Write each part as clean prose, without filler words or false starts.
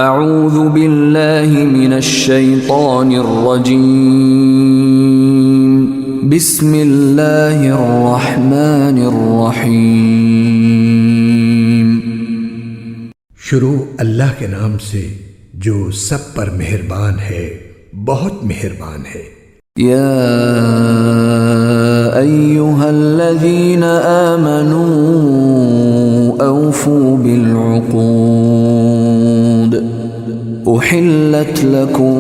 اعوذ باللہ من الشیطان الرجیم بسم اللہ الرحمن الرحیم۔ شروع اللہ کے نام سے جو سب پر مہربان ہے، بہت مہربان ہے۔ یا ایہا الذین آمنوا اوفوا بالعقود احلت لکم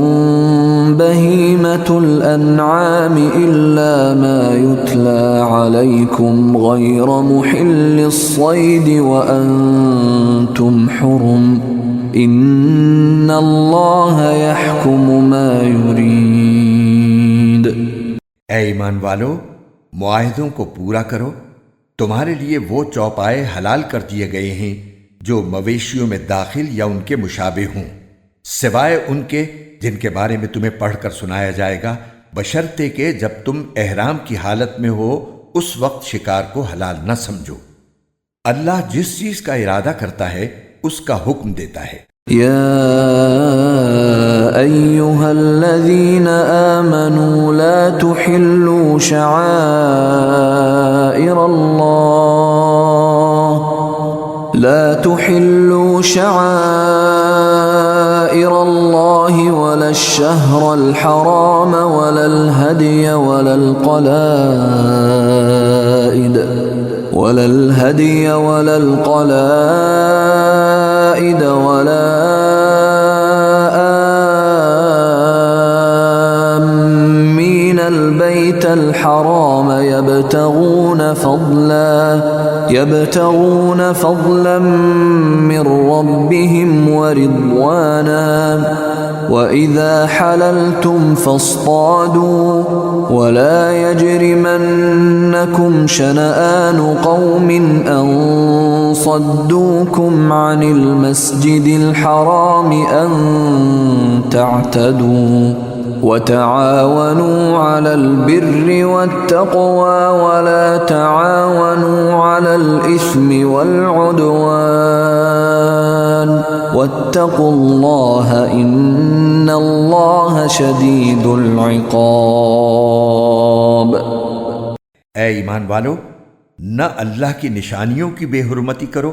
بہیمۃ الانعام الا ما یتلی علیکم غیر محل الصید وانتم حرم ان اللہ یحکم ما یرید۔ اے ایمان والو، معاہدوں کو پورا کرو۔ تمہارے لیے وہ چوپائے حلال کر دیے گئے ہیں جو مویشیوں میں داخل یا ان کے مشابہ ہوں، سوائے ان کے جن کے بارے میں تمہیں پڑھ کر سنایا جائے گا، بشرطے کہ جب تم احرام کی حالت میں ہو اس وقت شکار کو حلال نہ سمجھو۔ اللہ جس چیز کا ارادہ کرتا ہے اس کا حکم دیتا ہے۔ یا ایہا الذین آمنوا لا تحلوا شعائر اللہ ولا الشہر الحرام ولا الہدی ولا القلائد ولا آمین البیت الحرام يبتغون فضلا من ربهم ورضوانا وَإِذَا حَلَلْتُمْ فَاصْطَادُوا وَلَا يَجْرِمَنَّكُمْ شَنَآنُ قَوْمٍ أَن صَدُّوكُمْ عَنِ الْمَسْجِدِ الْحَرَامِ أَن تَعْتَدُوا وَتَعَاوَنُوا عَلَى الْبِرِّ وَالتَّقْوَى وَلَا تَعَاوَنُوا عَلَى الْإِثْمِ وَالْعُدْوَانِ وَاتَّقُوا اللَّهَ إِنَّ اللَّهَ شَدِيدُ الْعِقَابِ۔ اے ایمان والو، نہ اللہ کی نشانیوں کی بے حرمتی کرو،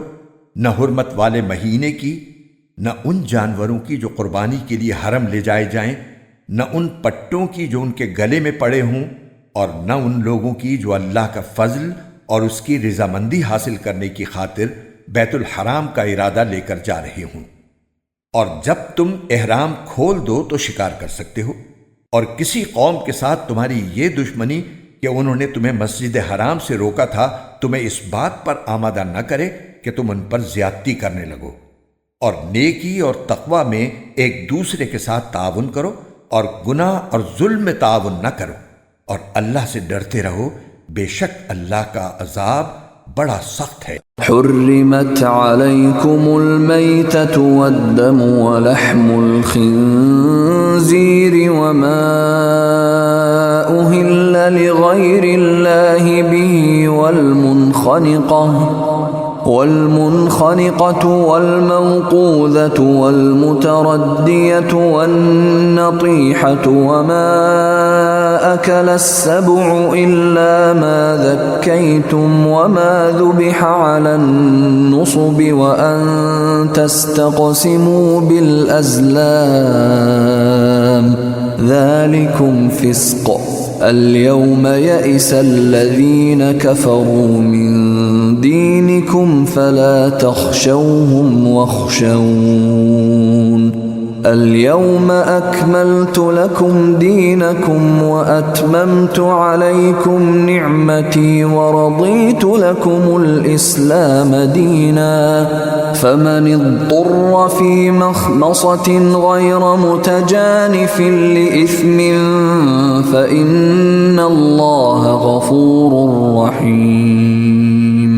نہ حرمت والے مہینے کی، نہ ان جانوروں کی جو قربانی کے لیے حرم لے جائے جائیں، نہ ان پٹوں کی جو ان کے گلے میں پڑے ہوں، اور نہ ان لوگوں کی جو اللہ کا فضل اور اس کی رضامندی حاصل کرنے کی خاطر بیت الحرام کا ارادہ لے کر جا رہے ہوں۔ اور جب تم احرام کھول دو تو شکار کر سکتے ہو، اور کسی قوم کے ساتھ تمہاری یہ دشمنی کہ انہوں نے تمہیں مسجد حرام سے روکا تھا تمہیں اس بات پر آمادہ نہ کرے کہ تم ان پر زیادتی کرنے لگو، اور نیکی اور تقوی میں ایک دوسرے کے ساتھ تعاون کرو، اور گناہ اور ظلم میں تعاون نہ کرو، اور اللہ سے ڈرتے رہو، بے شک اللہ کا عذاب بڑا سخت ہے۔ حرمت علیکم المیتۃ والدم ولحم الخنزیر وما اہل لغیر اللہ به والمنخنقة والموقوذة والمتردية والنطيحة وما أكل السبع إلا ما ذكيتم وما ذبح على النصب وأن تستقسموا بالأزلام ذلكم فسق اليوم يئس الذين كفروا من دينكم فلا تخشوهم واخشون اليوم أكملت لكم دينكم وأتممت عليكم نعمتي ورضيت لكم الإسلام دينا فمن اضطر في مخمصة غير متجانف لإثم فإن الله غفور رحيم۔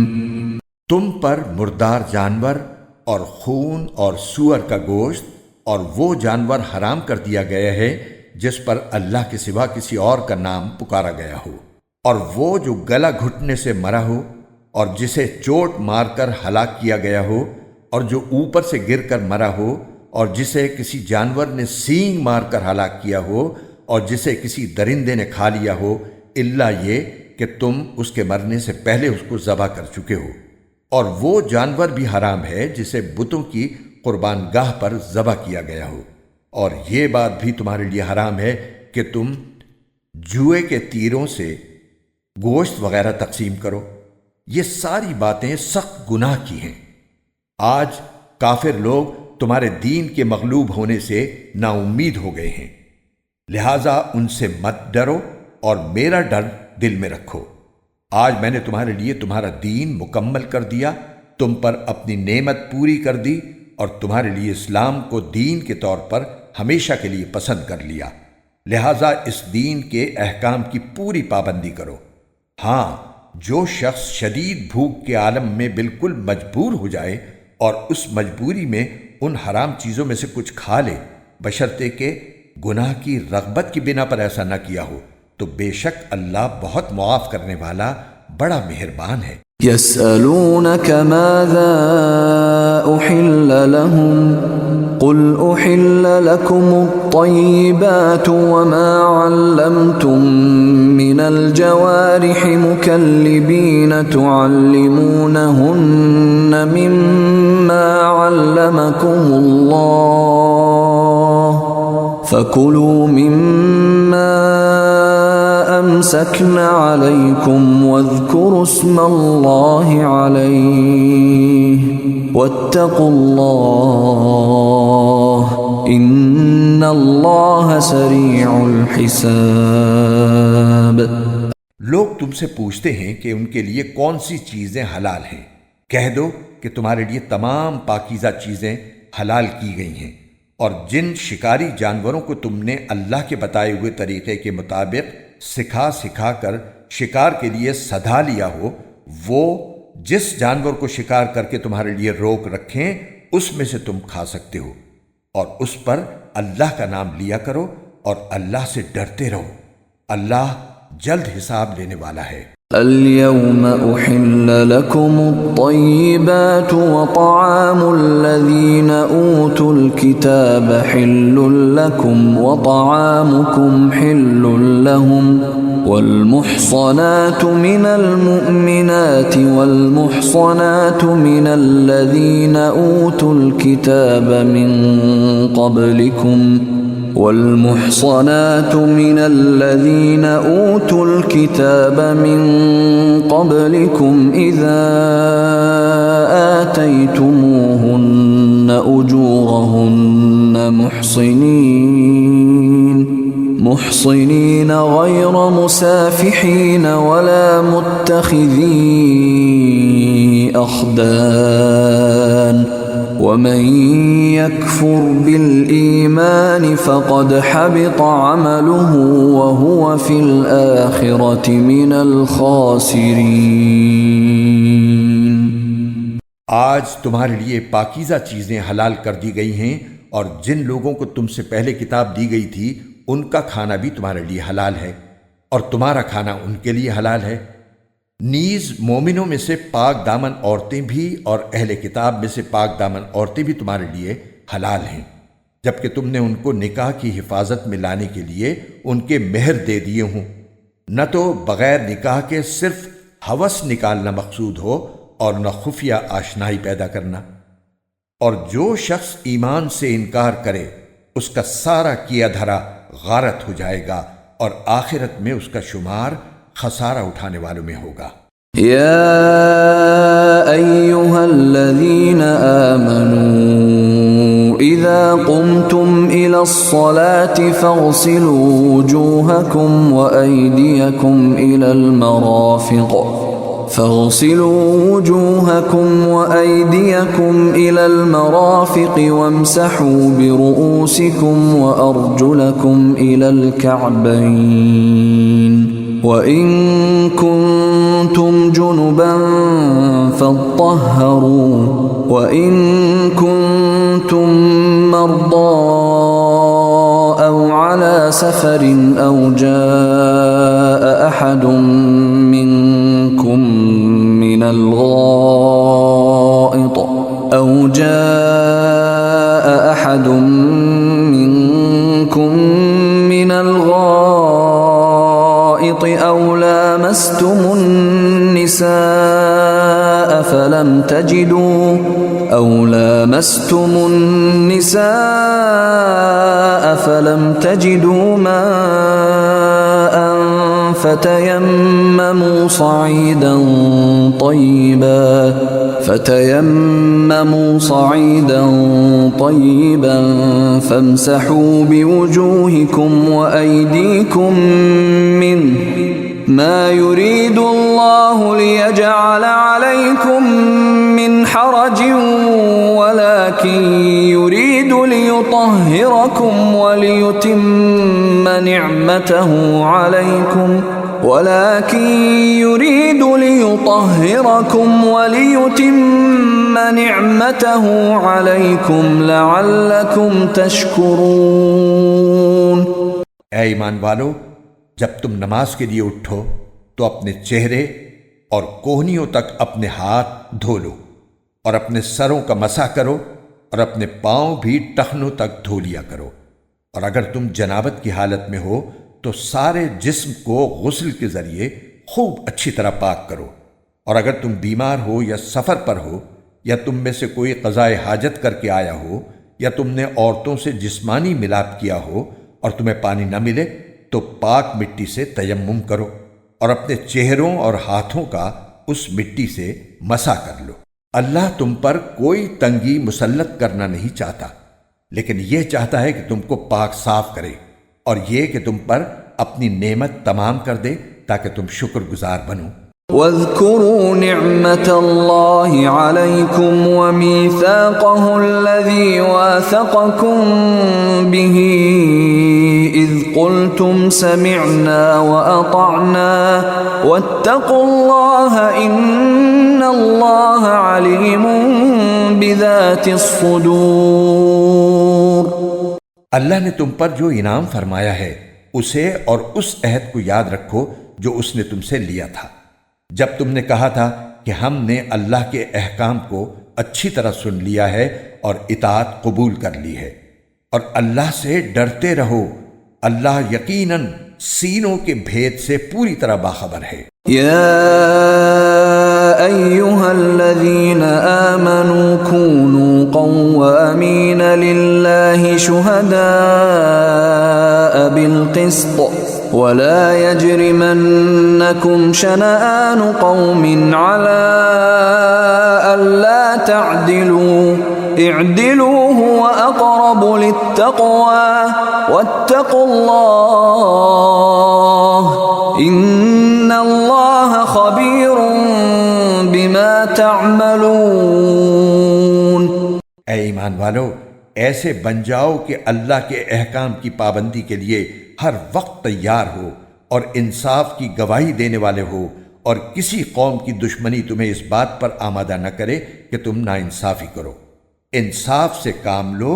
تم پر مردار جانور اور خون اور سور کا گوشت اور وہ جانور حرام کر دیا گیا ہے جس پر اللہ کے سوا کسی اور کا نام پکارا گیا ہو، اور وہ جو گلا گھٹنے سے مرا ہو، اور جسے چوٹ مار کر ہلاک کیا گیا ہو، اور جو اوپر سے گر کر مرا ہو، اور جسے کسی جانور نے سینگ مار کر ہلاک کیا ہو اور جسے کسی درندے نے کھا لیا ہو، الا یہ کہ تم اس کے مرنے سے پہلے اس کو ذبح کر چکے ہو۔ اور وہ جانور بھی حرام ہے جسے بتوں کی قربان گاہ پر ذبح کیا گیا ہو۔ اور یہ بات بھی تمہارے لیے حرام ہے کہ تم جوئے کے تیروں سے گوشت وغیرہ تقسیم کرو۔ یہ ساری باتیں سخت گناہ کی ہیں۔ آج کافر لوگ تمہارے دین کے مغلوب ہونے سے نا امید ہو گئے ہیں، لہذا ان سے مت ڈرو اور میرا ڈر دل میں رکھو۔ آج میں نے تمہارے لیے تمہارا دین مکمل کر دیا، تم پر اپنی نعمت پوری کر دی اور تمہارے لیے اسلام کو دین کے طور پر ہمیشہ کے لیے پسند کر لیا، لہذا اس دین کے احکام کی پوری پابندی کرو۔ ہاں، جو شخص شدید بھوک کے عالم میں بالکل مجبور ہو جائے اور اس مجبوری میں ان حرام چیزوں میں سے کچھ کھا لے، بشرطے کہ گناہ کی رغبت کی بنا پر ایسا نہ کیا ہو، تو بے شک اللہ بہت معاف کرنے والا بڑا مہربان ہے۔ يسألونك ماذا أحل لهم قل أحل لكم الطيبات وما علمتم من الجوارح مكلبين تعلمونهن مما علمكم الله فكلوا مما أمسكن عليكم واذكروا اسم الله عليه واتقوا الله إن الله سريع الحساب۔ لوگ تم سے پوچھتے ہیں کہ ان کے لیے کون سی چیزیں حلال ہیں۔ کہہ دو کہ تمہارے لیے تمام پاکیزہ چیزیں حلال کی گئی ہیں، اور جن شکاری جانوروں کو تم نے اللہ کے بتائے ہوئے طریقے کے مطابق سکھا کر شکار کے لیے سدھا لیا ہو، وہ جس جانور کو شکار کر کے تمہارے لیے روک رکھیں اس میں سے تم کھا سکتے ہو، اور اس پر اللہ کا نام لیا کرو اور اللہ سے ڈرتے رہو، اللہ جلد حساب لینے والا ہے۔ اليوم أحل لكم الطيبات وطعام الذين أوتوا الكتاب حل لكم وطعامكم حل لهم والمحصنات من المؤمنات والمحصنات من الذين أوتوا الكتاب من قبلكم والمحصنات من الذين أوتوا الكتاب من قبلكم إذا آتيتموهن أجورهن محصنين غير مسافحين ولا متخذي أخدان ومن يكفر بالإيمان فقد حبط عمله وهو في الآخرة من الخاسرين۔ آج تمہارے لیے پاکیزہ چیزیں حلال کر دی گئی ہیں، اور جن لوگوں کو تم سے پہلے کتاب دی گئی تھی ان کا کھانا بھی تمہارے لیے حلال ہے، اور تمہارا کھانا ان کے لیے حلال ہے۔ نیز مومنوں میں سے پاک دامن عورتیں بھی اور اہل کتاب میں سے پاک دامن عورتیں بھی تمہارے لیے حلال ہیں، جبکہ تم نے ان کو نکاح کی حفاظت میں لانے کے لیے ان کے مہر دے دیے ہوں، نہ تو بغیر نکاح کے صرف ہوس نکالنا مقصود ہو اور نہ خفیہ آشنائی پیدا کرنا۔ اور جو شخص ایمان سے انکار کرے اس کا سارا کیا دھرا غارت ہو جائے گا، اور آخرت میں اس کا شمار خسارہ اٹھانے والوں میں ہوگا۔ یا ایہا الذین آمنوا اذا قمتم الى الصلاة فاغسلوا وجوہکم وایدیکم الى المرافق وامسحوا برؤوسكم وأرجلكم إلى الكعبين وإن كنتم جنبا فاطهروا وإن كنتم مرضى أو على سفر أو جاء أحد منكم من الغائط أحد منكم من الغائط أو لامستم النساء فلم تجدوا ماء فتيمموا صعيدا طيبا فامسحوا بوجوهكم وأيديكم منه ما يريد الله ليجعل عليكم من حرج ولكن يريد ليطهركم وليتم نعمته عليكم لعلكم تشكرون۔ اے ایمان والو، جب تم نماز کے لیے اٹھو تو اپنے چہرے اور کوہنیوں تک اپنے ہاتھ دھو لو اور اپنے سروں کا مسح کرو اور اپنے پاؤں بھی ٹخنوں تک دھو لیا کرو، اور اگر تم جنابت کی حالت میں ہو تو سارے جسم کو غسل کے ذریعے خوب اچھی طرح پاک کرو، اور اگر تم بیمار ہو یا سفر پر ہو یا تم میں سے کوئی قضائے حاجت کر کے آیا ہو یا تم نے عورتوں سے جسمانی ملاپ کیا ہو اور تمہیں پانی نہ ملے تو پاک مٹی سے تیمم کرو اور اپنے چہروں اور ہاتھوں کا اس مٹی سے مسح کر لو۔ اللہ تم پر کوئی تنگی مسلط کرنا نہیں چاہتا، لیکن یہ چاہتا ہے کہ تم کو پاک صاف کرے، اور یہ کہ تم پر اپنی نعمت تمام کر دے تاکہ تم شکر گزار بنو۔ واذكروا نعمة الله عليكم وميثاقه الذي واثقكم به إذ قلتم سمعنا وأطعنا واتقوا الله إن الله عليم بذات الصدور۔ اللہ نے تم پر جو انعام فرمایا ہے اسے اور اس عہد کو یاد رکھو جو اس نے تم سے لیا تھا جب تم نے کہا تھا کہ ہم نے اللہ کے احکام کو اچھی طرح سن لیا ہے اور اطاعت قبول کر لی ہے، اور اللہ سے ڈرتے رہو، اللہ یقیناً سینوں کے بھید سے پوری طرح باخبر ہے۔ یا ایہا الذین آمنوا کونوا قوامین للہ شہداء بالقسط ولا يجرمنكم شنآن قوم على ألا تعدلوا اعدلوا هو أقرب للتقوى واتقوا الله إن الله خبير بما تعملون۔ اے ایمان والو، ایسے بن جاؤ کہ اللہ کے احکام کی پابندی کے لیے ہر وقت تیار ہو اور انصاف کی گواہی دینے والے ہو، اور کسی قوم کی دشمنی تمہیں اس بات پر آمادہ نہ کرے کہ تم ناانصافی کرو۔ انصاف سے کام لو،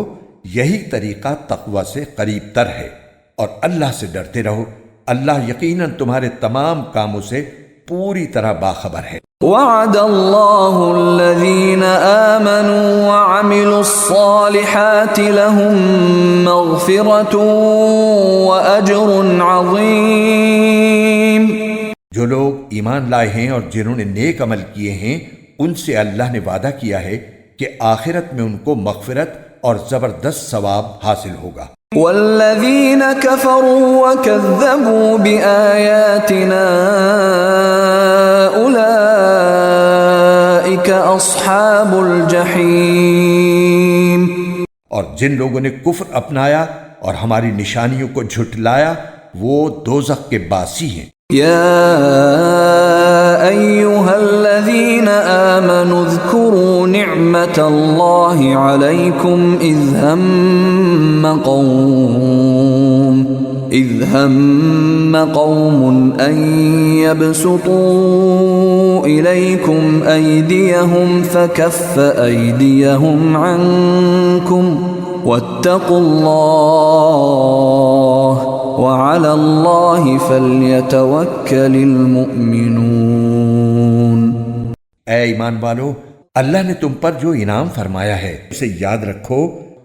یہی طریقہ تقوی سے قریب تر ہے، اور اللہ سے ڈرتے رہو، اللہ یقیناً تمہارے تمام کاموں سے پوری طرح باخبر ہے۔ وعد اللہ الذین آمنوا وعملوا الصالحات لهم مغفرة وأجر عظیم۔ جو لوگ ایمان لائے ہیں اور جنہوں نے نیک عمل کیے ہیں ان سے اللہ نے وعدہ کیا ہے کہ آخرت میں ان کو مغفرت اور زبردست ثواب حاصل ہوگا۔ والذین کفروا وکذبوا بآیاتنا اولئک اصحاب الجحیم۔ اور جن لوگوں نے کفر اپنایا اور ہماری نشانیوں کو جھٹلایا وہ دوزخ کے باسی ہیں۔ یا ایہا الذین آمنوا اذکروا نعمت اللہ علیکم اذ ہم قوم ان یبسطوا الیکم ایدیہم فکف ایدیہم عنکم واتقوا اللہ وعلی اللہ فلیتوکل المؤمنون۔ اے ایمان والو، اللہ نے تم پر جو انعام فرمایا ہے اسے یاد رکھو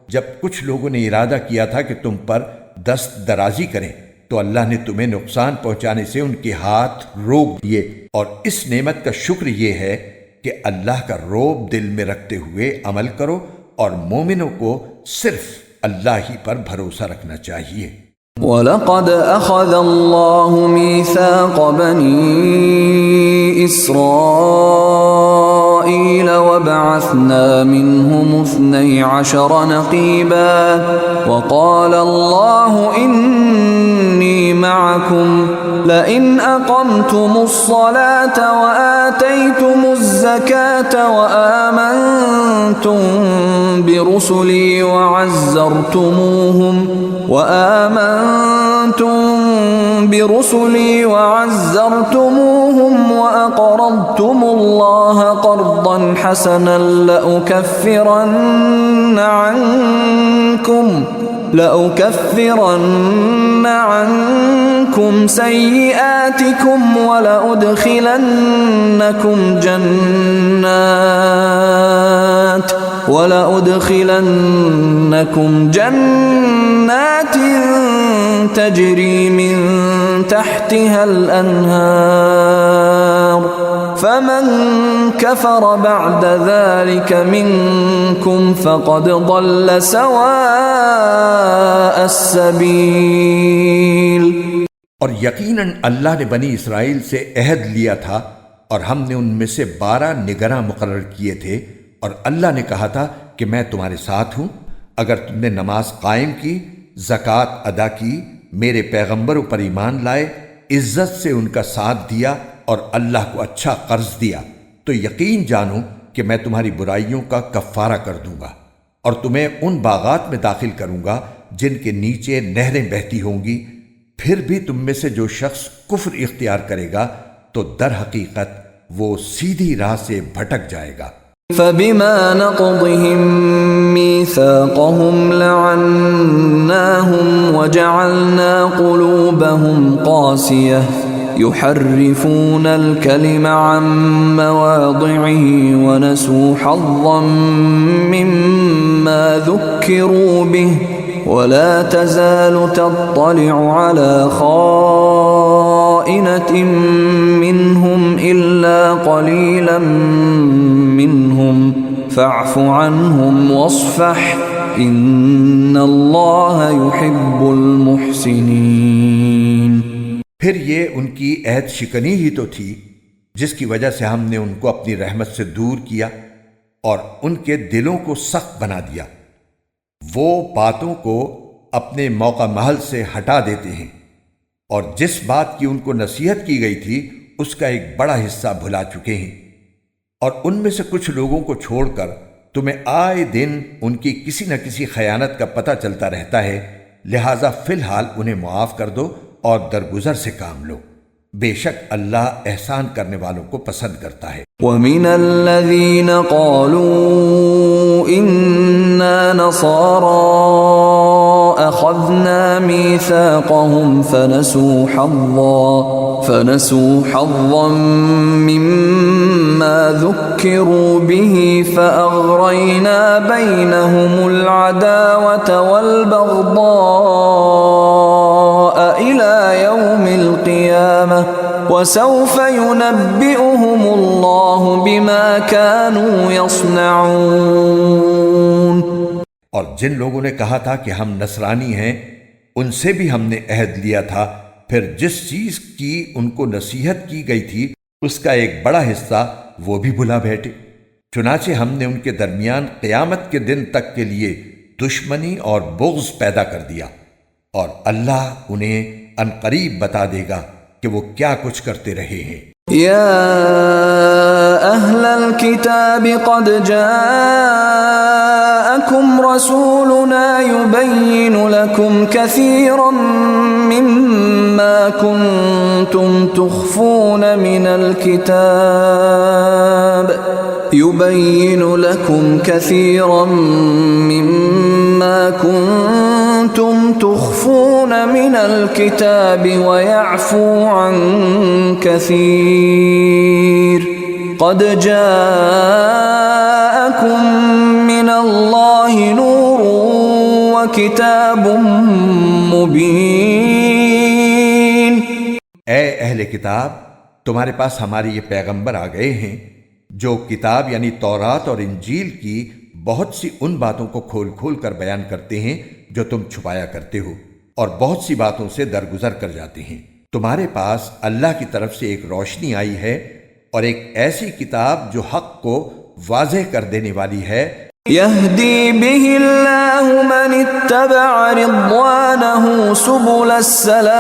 جب کچھ لوگوں نے ارادہ کیا تھا کہ تم پر دست درازی کریں تو اللہ نے تمہیں نقصان پہنچانے سے ان کے ہاتھ روک دیے، اور اس نعمت کا شکر یہ ہے کہ اللہ کا رعب دل میں رکھتے ہوئے عمل کرو، اور مومنوں کو صرف اللہ ہی پر بھروسہ رکھنا چاہیے۔ وَلَقَدْ أَخَذَ اللَّهُ مِيثَاقَ بَنِي إِسْرَائِيلَ وَبَعَثْنَا مِنْهُمُ 12 نَقِيبًا وَقَالَ اللَّهُ إِنِّي مَعَكُمْ لَئِنْ أَقَمْتُمُ الصَّلَاةَ وَآتَيْتُمُ الزَّكَاةَ وَآمَنْتُمْ برسلي وعزرتموهم وأقرضتم الله قرضا حسنا لأكفرن عنكم سيئاتكم ولأدخلنكم جنات تجري من تحتها الأنهار فمن كفر بعد ذلك منكم فقد ضل سواء السبيل۔ اور یقیناً اللہ نے بنی اسرائیل سے عہد لیا تھا، اور ہم نے ان میں سے 12 نگراں مقرر کیے تھے، اور اللہ نے کہا تھا کہ میں تمہارے ساتھ ہوں اگر تم نے نماز قائم کی، زکوٰۃ ادا کی، میرے پیغمبروں پر ایمان لائے، عزت سے ان کا ساتھ دیا اور اللہ کو اچھا قرض دیا، تو یقین جانو کہ میں تمہاری برائیوں کا کفارہ کر دوں گا، اور تمہیں ان باغات میں داخل کروں گا جن کے نیچے نہریں بہتی ہوں گی۔ پھر بھی تم میں سے جو شخص کفر اختیار کرے گا تو در حقیقت وہ سیدھی راہ سے بھٹک جائے گا۔ فَبِمَا نَقْضِهِمْ مِيثَاقَهُمْ لَعَنَّاهُمْ وَجَعَلْنَا قُلُوبَهُمْ قَاسِيَةً يُحَرِّفُونَ الْكَلِمَ عَن مَّوَاضِعِهِ وَنَسُوا حَظًّا مِّمَّا ذُكِّرُوا بِهِ وَلَا تَزَالُ تَطَّلِعُ عَلَى خَائِنَةٍ مِّنْهُمْ إِلَّا قَلِيلًا مِّنْهُمْ فَاعْفُ عَنْهُمْ وَاصْفَحْ إِنَّ اللَّهَ يُحِبُّ الْمُحْسِنِينَ۔ پھر یہ ان کی عہد شکنی ہی تو تھی جس کی وجہ سے ہم نے ان کو اپنی رحمت سے دور کیا اور ان کے دلوں کو سخت بنا دیا۔ وہ باتوں کو اپنے موقع محل سے ہٹا دیتے ہیں، اور جس بات کی ان کو نصیحت کی گئی تھی اس کا ایک بڑا حصہ بھلا چکے ہیں، اور ان میں سے کچھ لوگوں کو چھوڑ کر تمہیں آئے دن ان کی کسی نہ کسی خیانت کا پتہ چلتا رہتا ہے، لہٰذا فی الحال انہیں معاف کر دو اور درگزر سے کام لو، بے شک اللہ احسان کرنے والوں کو پسند کرتا ہے۔ وَمِنَ الَّذِينَ قَالُوا إِنَّا نَصَارَىٰ أَخَذْنَا مِيثَاقَهُمْ فَنَسُوا حَظًّا مِّمَّا ذُكِّرُوا بِهِ فَأَغْرَيْنَا بَيْنَهُمُ الْعَدَاوَةَ وَالْبَغْضَاءَ إِلَىٰ يَوْمِ الْقِيَامَةِ وَسَوْفَ يُنَبِّئُهُمُ اللَّهُ بِمَا كَانُوا يَصْنَعُونَ۔ اور جن لوگوں نے کہا تھا کہ ہم نصرانی ہیں، ان سے بھی ہم نے عہد لیا تھا، پھر جس چیز کی ان کو نصیحت کی گئی تھی اس کا ایک بڑا حصہ وہ بھی بھلا بیٹھے، چنانچہ ہم نے ان کے درمیان قیامت کے دن تک کے لیے دشمنی اور بغض پیدا کر دیا، اور اللہ انہیں عنقریب بتا دے گا کہ وہ کیا کچھ کرتے رہے ہیں۔ یا اہل الکتاب قد جاءکم رسولنا يبین لکم کثیرا مما کنتم تخفون من الكتاب يبين لكم كثيرا مما كنتم تخفون من الكتاب ويعفو عن كثير قد جاءكم من الله نور وكتاب مبين. اے اہل کتاب، تمہارے پاس ہمارے یہ پیغمبر آ گئے ہیں جو کتاب یعنی تورات اور انجیل کی بہت سی ان باتوں کو کھول کھول کر بیان کرتے ہیں جو تم چھپایا کرتے ہو، اور بہت سی باتوں سے درگزر کر جاتے ہیں. تمہارے پاس اللہ کی طرف سے ایک روشنی آئی ہے اور ایک ایسی کتاب جو حق کو واضح کر دینے والی ہے. يهدي به الله من اتبع رضوانه سبل السلام.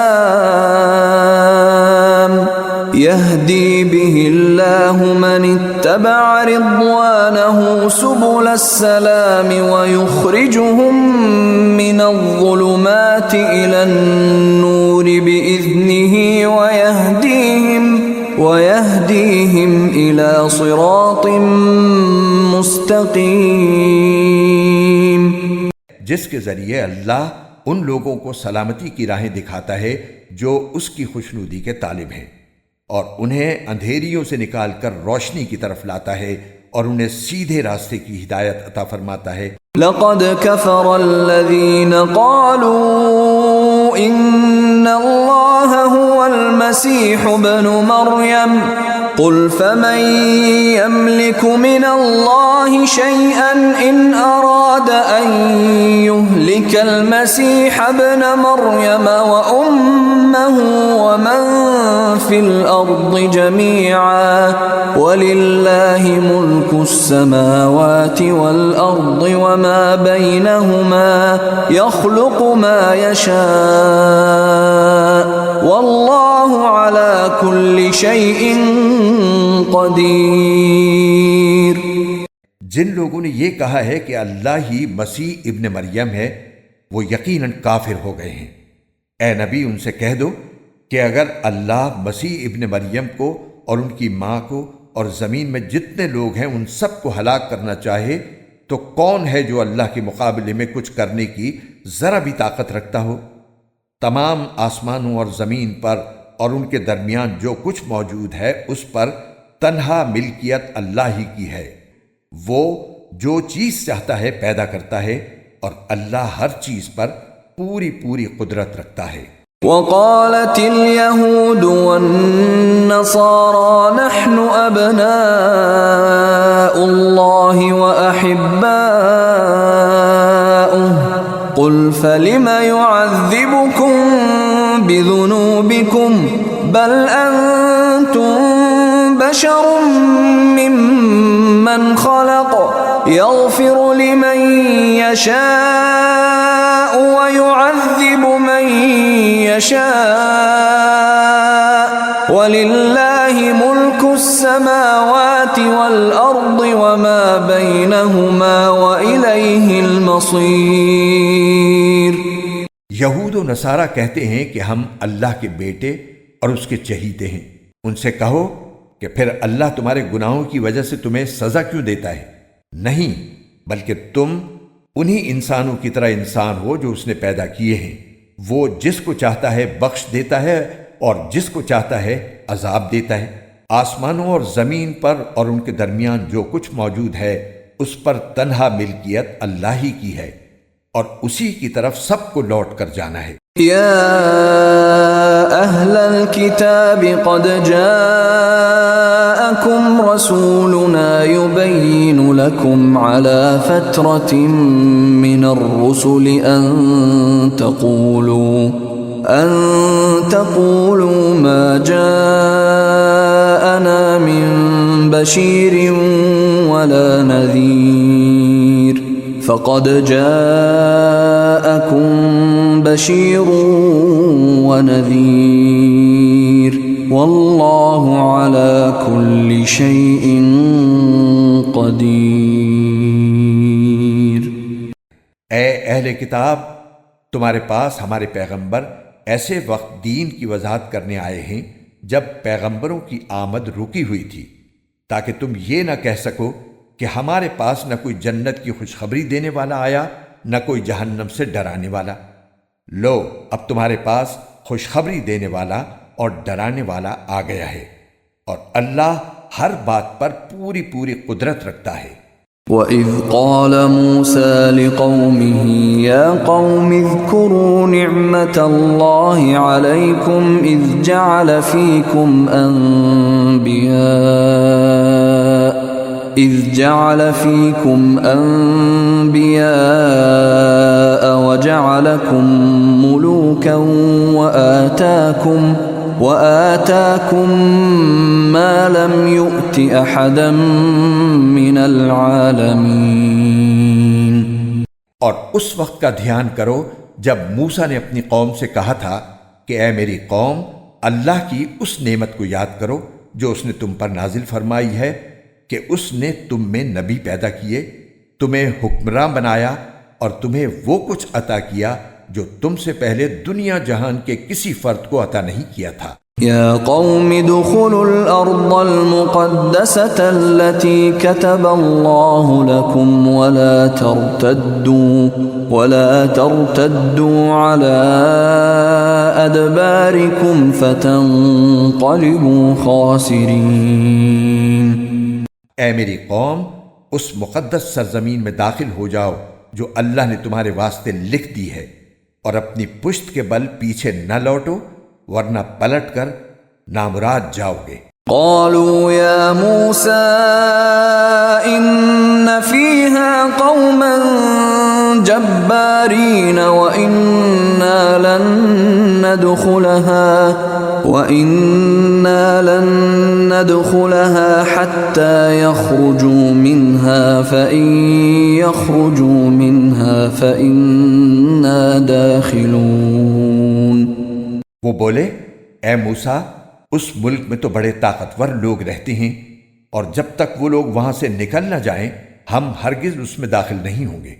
يهدي به الله من اتبع رضوانه سبل السلام ويخرجهم من الظلمات إلى النور بإذنه ويهديهم إلى صراط مستقیم. جس کے ذریعے اللہ ان لوگوں کو سلامتی کی راہیں دکھاتا ہے جو اس کی خوشنودی کے طالب ہیں، اور انہیں اندھیریوں سے نکال کر روشنی کی طرف لاتا ہے اور انہیں سیدھے راستے کی ہدایت عطا فرماتا ہے. لقد كفر الذين قالوا ان الله هو المسيح ابن مريم قل فمن يملك من الله شيئا إن أراد أن يهلك المسيح ابن مريم وأمه ومن في الأرض جميعا ولله ملك السماوات والأرض وما بينهما يخلق ما يشاء والله على كل شيء قدیر. جن لوگوں نے یہ کہا ہے کہ اللہ ہی مسیح ابن مریم ہے وہ یقیناً کافر ہو گئے ہیں. اے نبی ان سے کہہ دو کہ اگر اللہ مسیح ابن مریم کو اور ان کی ماں کو اور زمین میں جتنے لوگ ہیں ان سب کو ہلاک کرنا چاہے تو کون ہے جو اللہ کے مقابلے میں کچھ کرنے کی ذرا بھی طاقت رکھتا ہو؟ تمام آسمانوں اور زمین پر اور ان کے درمیان جو کچھ موجود ہے اس پر تنہا ملکیت اللہ ہی کی ہے. وہ جو چیز چاہتا ہے پیدا کرتا ہے اور اللہ ہر چیز پر پوری پوری قدرت رکھتا ہے. وقالت اليهود والنصارى نحن أبناء الله وأحباؤه قل فلم يعذبكم بذنوبكم بل أنتم بشر ممن خلق يغفر لمن يشاء ويعذب من يشاء ولله ملك السماوات والأرض وما بينهما وإليه المصير. یہود و نصارہ کہتے ہیں کہ ہم اللہ کے بیٹے اور اس کے چہیتے ہیں. ان سے کہو کہ پھر اللہ تمہارے گناہوں کی وجہ سے تمہیں سزا کیوں دیتا ہے؟ نہیں، بلکہ تم انہی انسانوں کی طرح انسان ہو جو اس نے پیدا کیے ہیں. وہ جس کو چاہتا ہے بخش دیتا ہے اور جس کو چاہتا ہے عذاب دیتا ہے. آسمانوں اور زمین پر اور ان کے درمیان جو کچھ موجود ہے اس پر تنہا ملکیت اللہ ہی کی ہے اور اسی کی طرف سب کو لوٹ کر جانا ہے. يا أهل الكتاب قد جاءكم رسولنا يبين لكم على فترة من الرسل أن تقولوا ما جاءنا من بشير ولا نذير فقد جاءكم بشير ونذير والله على كل شيء قدير. اے اہل کتاب، تمہارے پاس ہمارے پیغمبر ایسے وقت دین کی وضاحت کرنے آئے ہیں جب پیغمبروں کی آمد رکی ہوئی تھی، تاکہ تم یہ نہ کہہ سکو کہ ہمارے پاس نہ کوئی جنت کی خوشخبری دینے والا آیا نہ کوئی جہنم سے ڈرانے والا. لو اب تمہارے پاس خوشخبری دینے والا اور ڈرانے والا آ گیا ہے، اور اللہ ہر بات پر پوری پوری قدرت رکھتا ہے. وَإِذْ قَالَ مُوسَى لِقَوْمِهِ يَا قَوْمِ اذْكُرُوا نِعْمَةَ اللَّهِ عَلَيْكُمْ إِذْ جَعَلَ فِيكُمْ أَنْبِيَاءَ وَجَعَلَكُمْ مُلُوكًا وآتاكم ما لم يؤت أحدا من العالمين۔ اور اس وقت کا دھیان کرو جب موسیٰ نے اپنی قوم سے کہا تھا کہ اے میری قوم، اللہ کی اس نعمت کو یاد کرو جو اس نے تم پر نازل فرمائی ہے کہ اس نے تم میں نبی پیدا کیے، تمہیں حکمراں بنایا اور تمہیں وہ کچھ عطا کیا جو تم سے پہلے دنیا جہان کے کسی فرد کو عطا نہیں کیا تھا۔ يا قوم ادخلوا الأرض المقدسة التي كتب الله لكم ولا ترتدوا على أدباركم فتنقلبوا خاسرين۔ اے میری قوم، اس مقدس سرزمین میں داخل ہو جاؤ جو اللہ نے تمہارے واسطے لکھ دی ہے، اور اپنی پشت کے بل پیچھے نہ لوٹو ورنہ پلٹ کر نامراد جاؤ گے۔ قالوا يا موسى إن فيها قوما جبارين وإنا لن ندخلها حتى يخرجوا منها فإن يخرجوا منها فإنا داخلون۔ وہ بولے، اے موسیٰ، اس ملک میں تو بڑے طاقتور لوگ رہتے ہیں، اور جب تک وہ لوگ وہاں سے نکل نہ جائیں ہم ہرگز اس میں داخل نہیں ہوں گے۔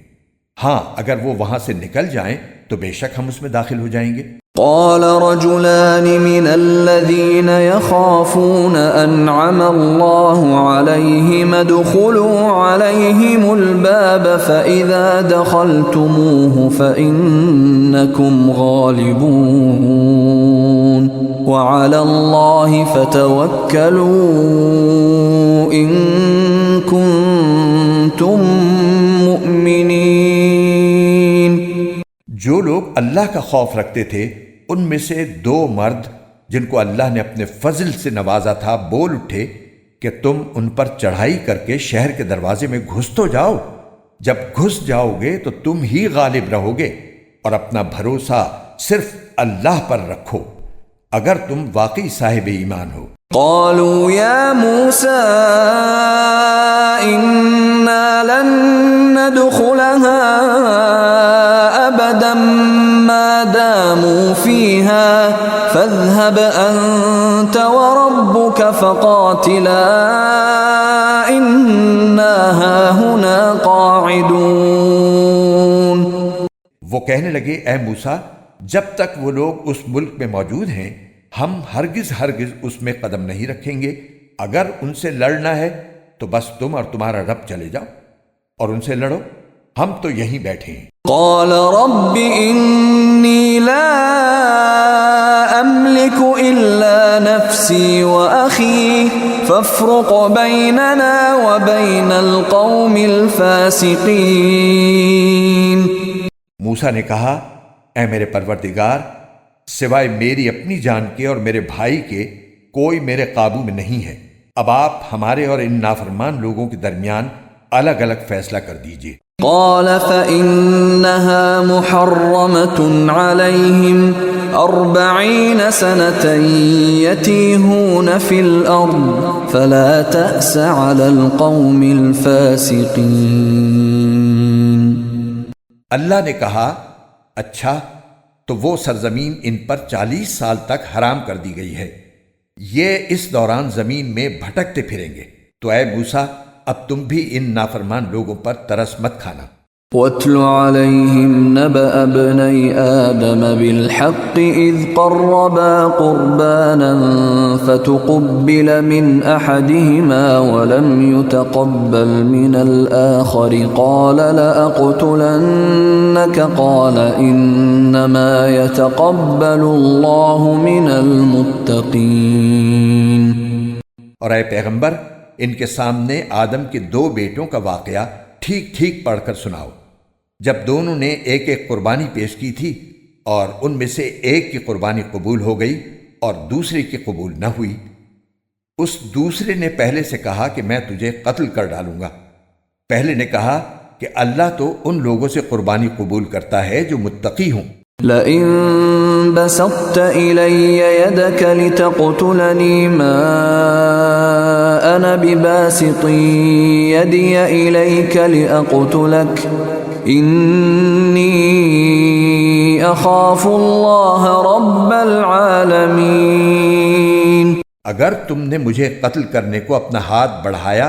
ہاں، اگر وہ وہاں سے نکل جائیں تو بے شک ہم اس میں داخل ہو جائیں گے۔ قال رجلان من الذين يخافون أنعم الله عليهم ادخلوا عليهم الباب فإذا دخلتموه فإنكم غالبون وعلى الله فتوكلوا إن كنتم مؤمنين۔ جو لوگ اللہ کا خوف رکھتے تھے ان میں سے دو مرد جن کو اللہ نے اپنے فضل سے نوازا تھا بول اٹھے کہ تم ان پر چڑھائی کر کے شہر کے دروازے میں گھس تو جاؤ، جب گھس جاؤ گے تو تم ہی غالب رہو گے، اور اپنا بھروسہ صرف اللہ پر رکھو اگر تم واقعی صاحب ایمان ہو۔ قالوا يا موسى إنا لن ندخلها أبدا ما داموا فيها فاذهب أنت وربك فقاتلا إنا هاهنا قاعدون۔ وہ کہنے لگے، اے موسیٰ، جب تک وہ لوگ اس ملک میں موجود ہیں ہم ہرگز اس میں قدم نہیں رکھیں گے، اگر ان سے لڑنا ہے تو بس تم اور تمہارا رب چلے جاؤ اور ان سے لڑو، ہم تو یہیں بیٹھے ہیں۔ قال رب انی لا املک الا نفسی واخی فافرق بیننا وبین القوم الفاسقین۔ موسیٰ نے کہا، اے میرے پروردگار، سوائے میری اپنی جان کے اور میرے بھائی کے کوئی میرے قابو میں نہیں ہے، اب آپ ہمارے اور ان نافرمان لوگوں کے درمیان الگ الگ فیصلہ کر دیجئے۔ قال فإنها محرمة عليهم 40 سنة يتيهون في الأرض فلا تأس على القوم الفاسقين۔ اللہ نے کہا، اچھا تو وہ سرزمین ان پر 40 سال تک حرام کر دی گئی ہے، یہ اس دوران زمین میں بھٹکتے پھریں گے، تو اے موسیٰ اب تم بھی ان نافرمان لوگوں پر ترس مت کھانا۔ وَاتْلُ عَلَيْهِمْ نَبَأَ ابْنَيْ آدَمَ بِالْحَقِّ إِذْ قَرَّبَا قُرْبَانًا فَتُقُبِّلَ مِنْ أَحَدِهِمَا وَلَمْ يُتَقَبَّلْ مِنَ الْآخَرِ قَالَ لَأَقْتُلَنَّكَ قَالَ إِنَّمَا يَتَقَبَّلُ اللَّهُ مِنَ الْمُتَّقِينَ۔ اور اے پیغمبر، ان کے سامنے آدم کے 2 بیٹوں کا واقعہ ٹھیک ٹھیک پڑھ کر سناؤ۔ جب دونوں نے ایک ایک قربانی پیش کی تھی اور ان میں سے ایک کی قربانی قبول ہو گئی اور دوسرے کی قبول نہ ہوئی، اس دوسرے نے پہلے سے کہا کہ میں تجھے قتل کر ڈالوں گا۔ پہلے نے کہا کہ اللہ تو ان لوگوں سے قربانی قبول کرتا ہے جو متقی ہوں۔ لئن بسطت إلي يدك لتقتلني ما أنا بباسط يدي إليك لأقتلك إني أخاف الله رب العالمين۔ اگر تم نے مجھے قتل کرنے کو اپنا ہاتھ بڑھایا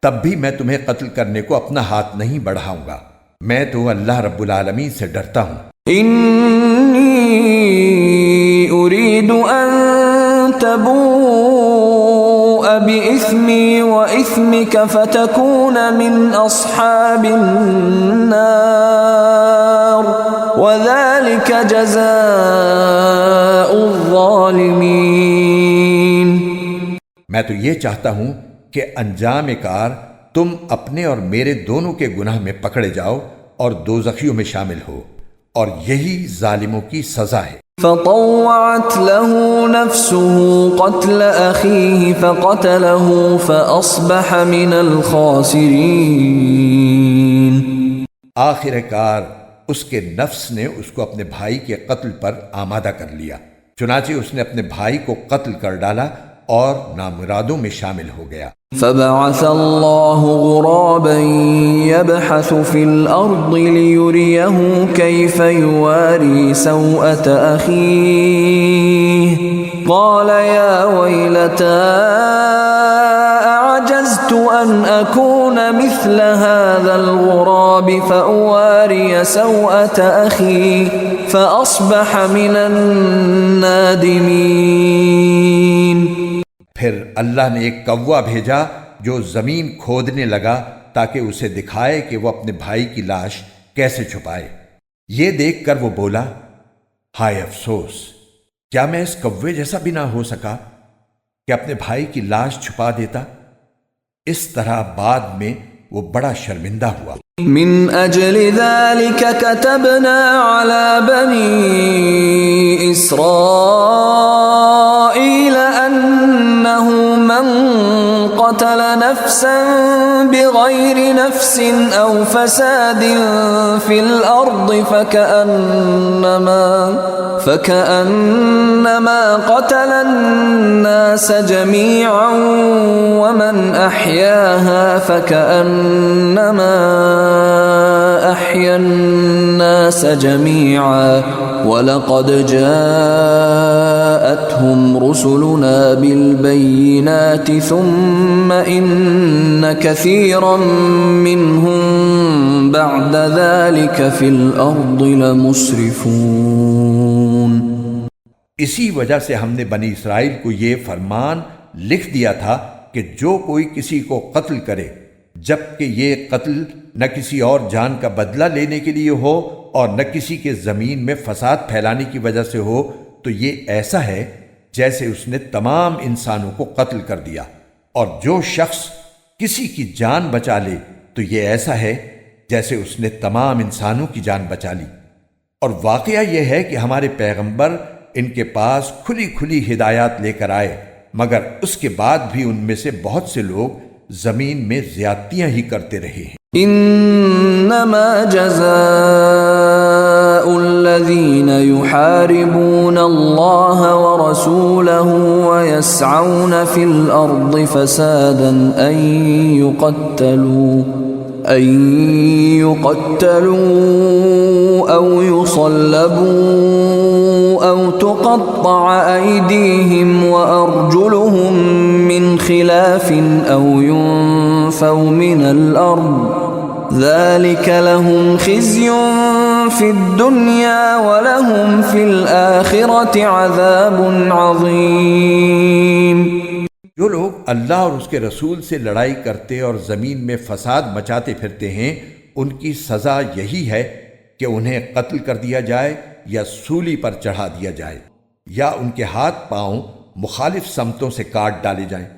تب بھی میں تمہیں قتل کرنے کو اپنا ہاتھ نہیں بڑھاؤں گا، میں تو اللہ رب العالمین سے ڈرتا ہوں۔ إني أريد أن تبوء بإثمي وإثمك فتكون من أصحاب النار وذلك جزاء الظالمين۔ میں تو یہ چاہتا ہوں کہ انجام کار تم اپنے اور میرے دونوں کے گناہ میں پکڑے جاؤ اور دوزخیوں میں شامل ہو، اور یہی ظالموں کی سزا ہے۔ فطوعت له نفسه قتل أخيه فقتله فأصبح من الخاسرين۔ آخر کار اس کے نفس نے اس کو اپنے بھائی کے قتل پر آمادہ کر لیا، چنانچہ اس نے اپنے بھائی کو قتل کر ڈالا اور نامرادوں میں شامل ہو گیا۔ فبعث الله غرابا يبحث في الأرض ليريه كيف يواري سوءة أخيه قال يا ويلتى أعجزت أن أكون مثل هذا الغراب فأواري سوءة أخي فأصبح من النادمين۔ پھر اللہ نے ایک کوا بھیجا جو زمین کھودنے لگا تاکہ اسے دکھائے کہ وہ اپنے بھائی کی لاش کیسے چھپائے۔ یہ دیکھ کر وہ بولا، ہائے افسوس، کیا میں اس کوے جیسا بھی نہ ہو سکا کہ اپنے بھائی کی لاش چھپا دیتا؟ اس طرح بعد میں وہ بڑا شرمندہ ہوا۔ من اجل ذلك كتبنا على بني اسرائيل انه من قتل نفسا بغير نفس او فساد في الارض فكأنما قتل الناس جميعا ومن احياها فكأنما أحيا الناس جميعا ولقد جاءتهم رسلنا بالبينات ثم إن كثيرا منهم بعد ذلك في الأرض لمسرفون۔ اسی وجہ سے ہم نے بنی اسرائیل کو یہ فرمان لکھ دیا تھا کہ جو کوئی کسی کو قتل کرے جبکہ یہ قتل نہ کسی اور جان کا بدلہ لینے کے لیے ہو اور نہ کسی کے زمین میں فساد پھیلانے کی وجہ سے ہو، تو یہ ایسا ہے جیسے اس نے تمام انسانوں کو قتل کر دیا، اور جو شخص کسی کی جان بچا لے تو یہ ایسا ہے جیسے اس نے تمام انسانوں کی جان بچا لی۔ اور واقعہ یہ ہے کہ ہمارے پیغمبر ان کے پاس کھلی کھلی ہدایات لے کر آئے، مگر اس کے بعد بھی ان میں سے بہت سے لوگ زمین میں زیادتیاں ہی کرتے رہے ہیں۔ انما جزاء الذين يحاربون الله ورسوله ويسعون في الارض فسادا ان يقتلوا او يصلبوا او تقطع ايديهم وارجلهم من خلاف او ينفوا من الارض ذلك لهم خزي في الدنيا ولهم في الآخرة عذاب عظيم۔ جو لوگ اللہ اور اس کے رسول سے لڑائی کرتے اور زمین میں فساد مچاتے پھرتے ہیں، ان کی سزا یہی ہے کہ انہیں قتل کر دیا جائے یا سولی پر چڑھا دیا جائے، یا ان کے ہاتھ پاؤں مخالف سمتوں سے کاٹ ڈالے جائیں۔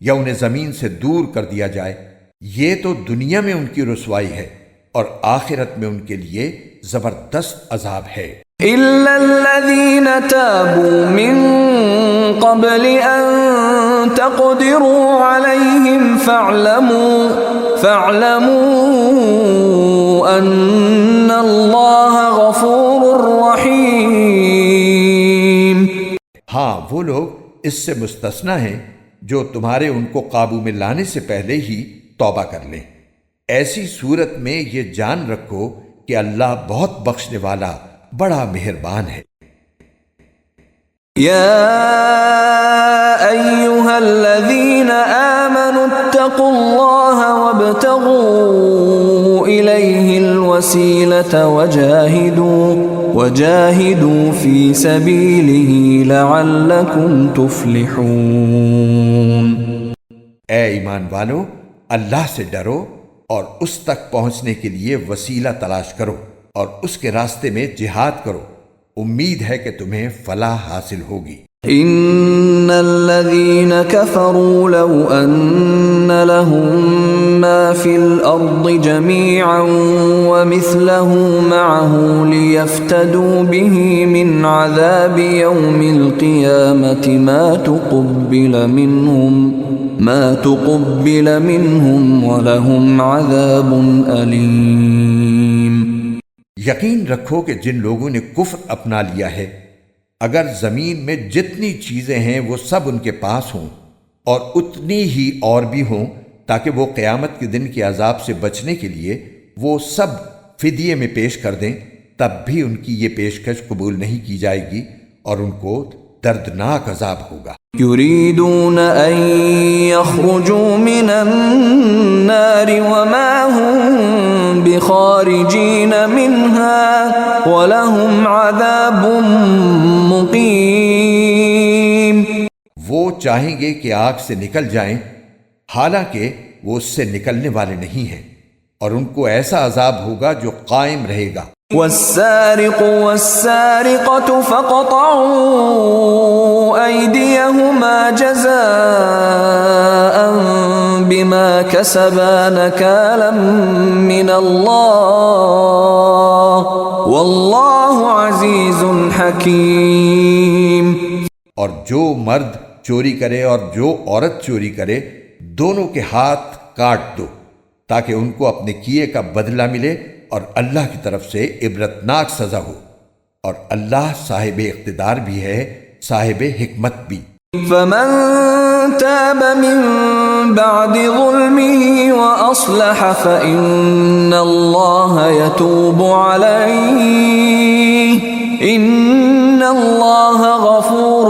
یا انہیں زمین سے دور کر دیا جائے، یہ تو دنیا میں ان کی رسوائی ہے اور آخرت میں ان کے لیے زبردست عذاب ہے۔ إلا الذين تابوا من قبل أن تقدروا عليهم فاعلموا أن الله غفور رحيم۔ ہاں، وہ لوگ اس سے مستثنی ہیں جو تمہارے ان کو قابو میں لانے سے پہلے ہی توبہ کر لیں۔ ایسی صورت میں یہ جان رکھو کہ اللہ بہت بخشنے والا بڑا مہربان ہے۔ يا أيها الذين آمنوا اتقوا الله وابتغوا إليه الوسيلة وجاهدوا في سبيله لعلكم تفلحون۔ اے ایمان والو، اللہ سے ڈرو اور اس تک پہنچنے کے لیے وسیلہ تلاش کرو اور اس کے راستے میں جہاد کرو، امید ہے کہ تمہیں فلاح حاصل ہوگی۔ ان الذين كفروا لو ان لهم ما في الارض جميعا ومثله معه ليفتدوا به من عذاب يوم القيامة ما تقبل منهم ولهم عذاب أليم۔ یقین رکھو کہ جن لوگوں نے کفر اپنا لیا ہے، اگر زمین میں جتنی چیزیں ہیں وہ سب ان کے پاس ہوں اور اتنی ہی اور بھی ہوں، تاکہ وہ قیامت کے دن کے عذاب سے بچنے کے لیے وہ سب فدیے میں پیش کر دیں، تب بھی ان کی یہ پیشکش قبول نہیں کی جائے گی اور ان کو دردناک عذاب ہوگا۔ يريدون أن يخرجوا من النار وما هم بخارجين منها ولهم عذاب مقيم۔ وہ چاہیں گے کہ آگ سے نکل جائیں، حالانکہ وہ اس سے نکلنے والے نہیں ہیں، اور ان کو ایسا عذاب ہوگا جو قائم رہے گا۔ والسارق والسارقة فاقطعوا أيديهما جزاء بما كسبا نكالا من الله والله عزيز حكيم۔ اور جو مرد چوری کرے اور جو عورت چوری کرے، دونوں کے ہاتھ کاٹ دو تاکہ ان کو اپنے کیے کا بدلہ ملے اور اللہ کی طرف سے عبرتناک سزا ہو، اور اللہ صاحب اقتدار بھی ہے، صاحب حکمت بھی۔ فمن تاب من بعد ظلمه وأصلح فإن الله يتوب عليه إن الله غفور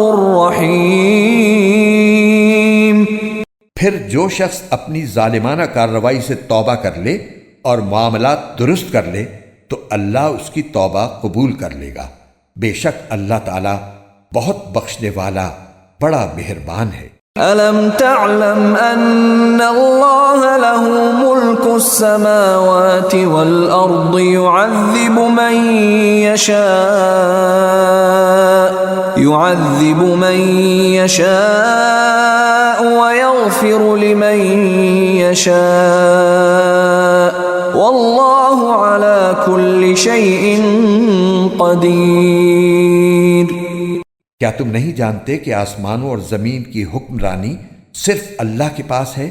رحيم۔ پھر جو شخص اپنی ظالمانہ کارروائی سے توبہ کر لے اور معاملات درست کر لے تو اللہ اس کی توبہ قبول کر لے گا، بے شک اللہ تعالی بہت بخشنے والا بڑا مہربان ہے۔ أَلَمْ تَعْلَمْ أَنَّ اللَّهَ لَهُ مُلْكُ السَّمَاوَاتِ وَالْأَرْضِ يُعَذِّبُ مَن يَشَاءُ وَيَغْفِرُ لِمَن يَشَاءُ وَاللَّهُ عَلَى كُلِّ شَيْءٍ قَدِيرٌ۔ کیا تم نہیں جانتے کہ آسمانوں اور زمین کی حکمرانی صرف اللہ کے پاس ہے؟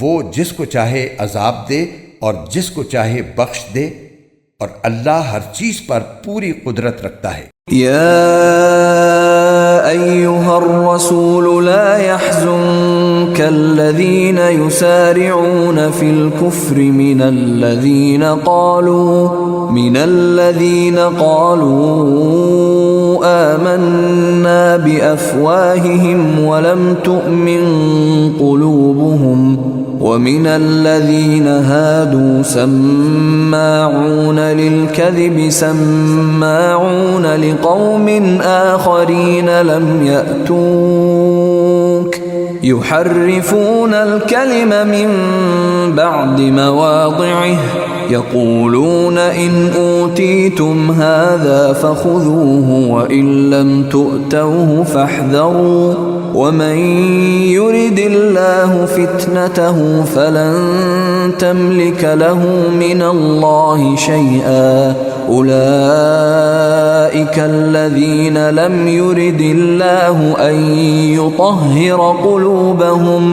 وہ جس کو چاہے عذاب دے اور جس کو چاہے بخش دے، اور اللہ ہر چیز پر پوری قدرت رکھتا ہے۔ يا أيها الرسول لا يحزنك الذين يسارعون في الكفر من الذين قالوا آمنا بأفواههم ولم تؤمن قلوبهم ومن الذين هادوا سماعون للكذب سماعون لقوم آخرين لم يأتوك يحرفون الكلم من بعد مواضعه يقولون إن أوتيتم هذا فخذوه وإن لم تؤتوه فاحذروا ومن يرد الله فتنته فلن تملك له من الله شيئا أولئك الذين لم يرد الله أن يطهر قلوبهم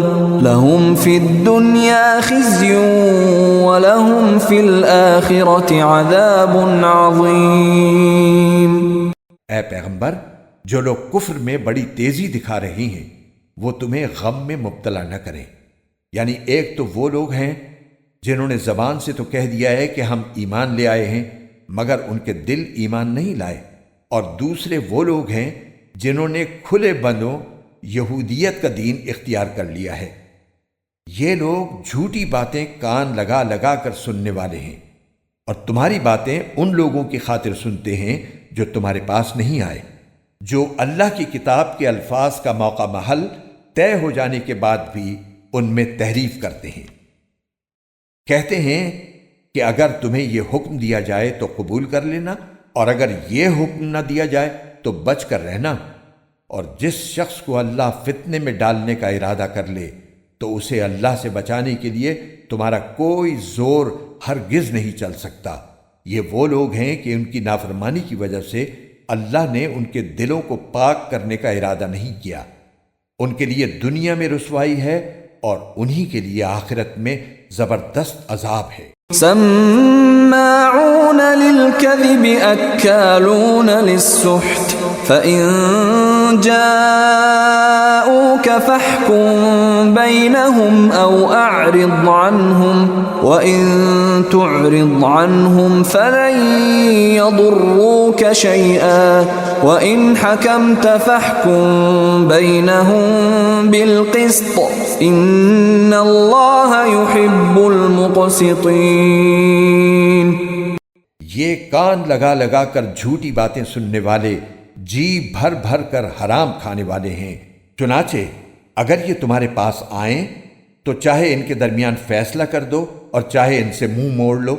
لهم في الدنيا خزي ولهم في الآخرة عذاب عظيم۔ اے پیغمبر، جو لوگ کفر میں بڑی تیزی دکھا رہے ہیں وہ تمہیں غم میں مبتلا نہ کریں، یعنی ایک تو وہ لوگ ہیں جنہوں نے زبان سے تو کہہ دیا ہے کہ ہم ایمان لے آئے ہیں مگر ان کے دل ایمان نہیں لائے، اور دوسرے وہ لوگ ہیں جنہوں نے کھلے بندوں یہودیت کا دین اختیار کر لیا ہے۔ یہ لوگ جھوٹی باتیں کان لگا لگا کر سننے والے ہیں، اور تمہاری باتیں ان لوگوں کی خاطر سنتے ہیں جو تمہارے پاس نہیں آئے، جو اللہ کی کتاب کے الفاظ کا موقع محل طے ہو جانے کے بعد بھی ان میں تحریف کرتے ہیں۔ کہتے ہیں کہ اگر تمہیں یہ حکم دیا جائے تو قبول کر لینا، اور اگر یہ حکم نہ دیا جائے تو بچ کر رہنا، اور جس شخص کو اللہ فتنے میں ڈالنے کا ارادہ کر لے تو اسے اللہ سے بچانے کے لیے تمہارا کوئی زور ہرگز نہیں چل سکتا۔ یہ وہ لوگ ہیں کہ ان کی نافرمانی کی وجہ سے اللہ نے ان کے دلوں کو پاک کرنے کا ارادہ نہیں کیا، ان کے لیے دنیا میں رسوائی ہے اور انہی کے لیے آخرت میں زبردست عذاب ہے۔ سماعون للكذب أكالون للسحت فإن جاءوك فاحكم بينهم أو أعرض عنهم وإن تعرض عنهم فلن يضروك شيئا وإن حكمت فاحكم بينهم بالقسط إن الله يحب المقسطين۔ یہ کان لگا لگا کر جھوٹی باتیں سننے والے جی بھر بھر کر حرام کھانے والے ہیں، چنانچہ اگر یہ تمہارے پاس آئیں تو چاہے ان کے درمیان فیصلہ کر دو اور چاہے ان سے منہ موڑ لو۔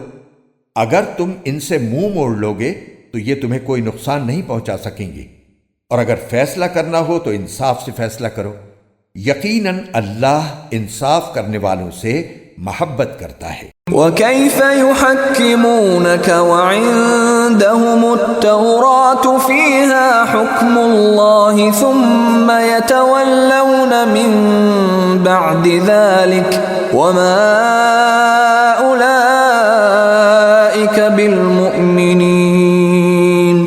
اگر تم ان سے منہ موڑ لوگے تو یہ تمہیں کوئی نقصان نہیں پہنچا سکیں گے، اور اگر فیصلہ کرنا ہو تو انصاف سے فیصلہ کرو، یقیناً اللہ انصاف کرنے والوں سے محبت کرتا ہے۔ وَكَيْفَ يُحَكِّمُونَكَ وَعِندَهُمُ التَّوْرَاةُ فِيهَا حُكْمُ اللَّهِ ثُمَّ يَتَوَلَّوْنَ مِن بَعْدِ ذَلِكَ وَمَا أُولَئِكَ بِالْمُؤْمِنِينَ۔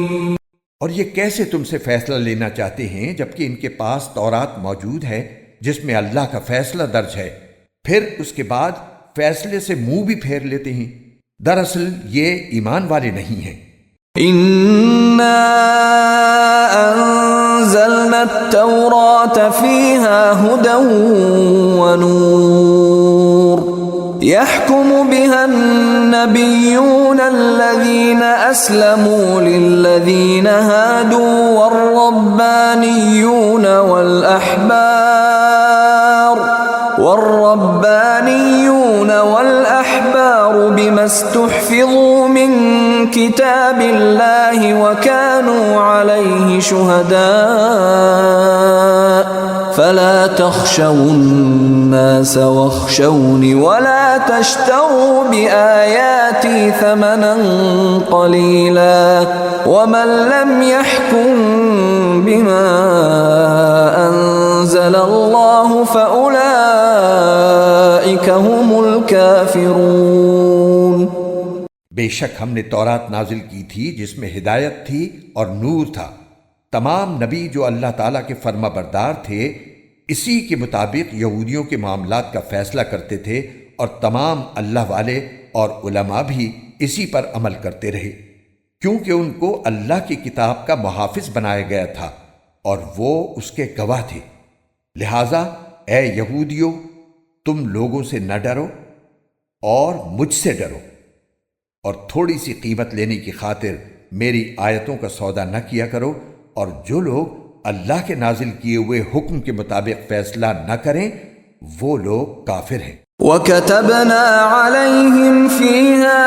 اور یہ کیسے تم سے فیصلہ لینا چاہتے ہیں جبکہ ان کے پاس تورات موجود ہے جس میں اللہ کا فیصلہ درج ہے، پھر اس کے بعد فیصلے سے منہ بھی پھیر لیتے ہیں؟ دراصل یہ ایمان والے نہیں ہیں۔ إِنَّا أَنزَلْنَا التَّوْرَاةَ فِيهَا هُدًى وَنُورٌ يَحْكُمُ بِهَا النَّبِيُّونَ الَّذِينَ أَسْلَمُوا لِلَّذِينَ هَادُوا وَالرَّبَّانِيُّونَ وَالْأَحْبَارُ بِمَا اسْتُحْفِظُوا مِنْ كِتَابِ اللَّهِ وَكَانُوا عَلَيْهِ شُهَدَاءَ فَلَا تَخْشَوُا النَّاسَ وَاخْشَوْنِ وَلَا تَشْتَرُوا بِآيَاتِي ثَمَنًا قَلِيلًا وَمَنْ لَمْ يَحْكُمْ بِمَا أَنزَلَ اللَّهُ فَأُولَئِكَ هُمُ الْكَافِرُونَ۔ بے شک ہم نے تورات نازل کی تھی جس میں ہدایت تھی اور نور تھا۔ تمام نبی جو اللہ تعالیٰ کے فرما بردار تھے اسی کے مطابق یہودیوں کے معاملات کا فیصلہ کرتے تھے، اور تمام اللہ والے اور علماء بھی اسی پر عمل کرتے رہے، کیونکہ ان کو اللہ کی کتاب کا محافظ بنایا گیا تھا اور وہ اس کے گواہ تھے۔ لہٰذا اے یہودیو، تم لوگوں سے نہ ڈرو اور مجھ سے ڈرو، اور تھوڑی سی قیمت لینے کی خاطر میری آیتوں کا سودا نہ کیا کرو، اور جو لوگ اللہ کے نازل کیے ہوئے حکم کے مطابق فیصلہ نہ کریں وہ لوگ کافر ہیں۔ وَكَتَبْنَا عَلَيْهِمْ فِيهَا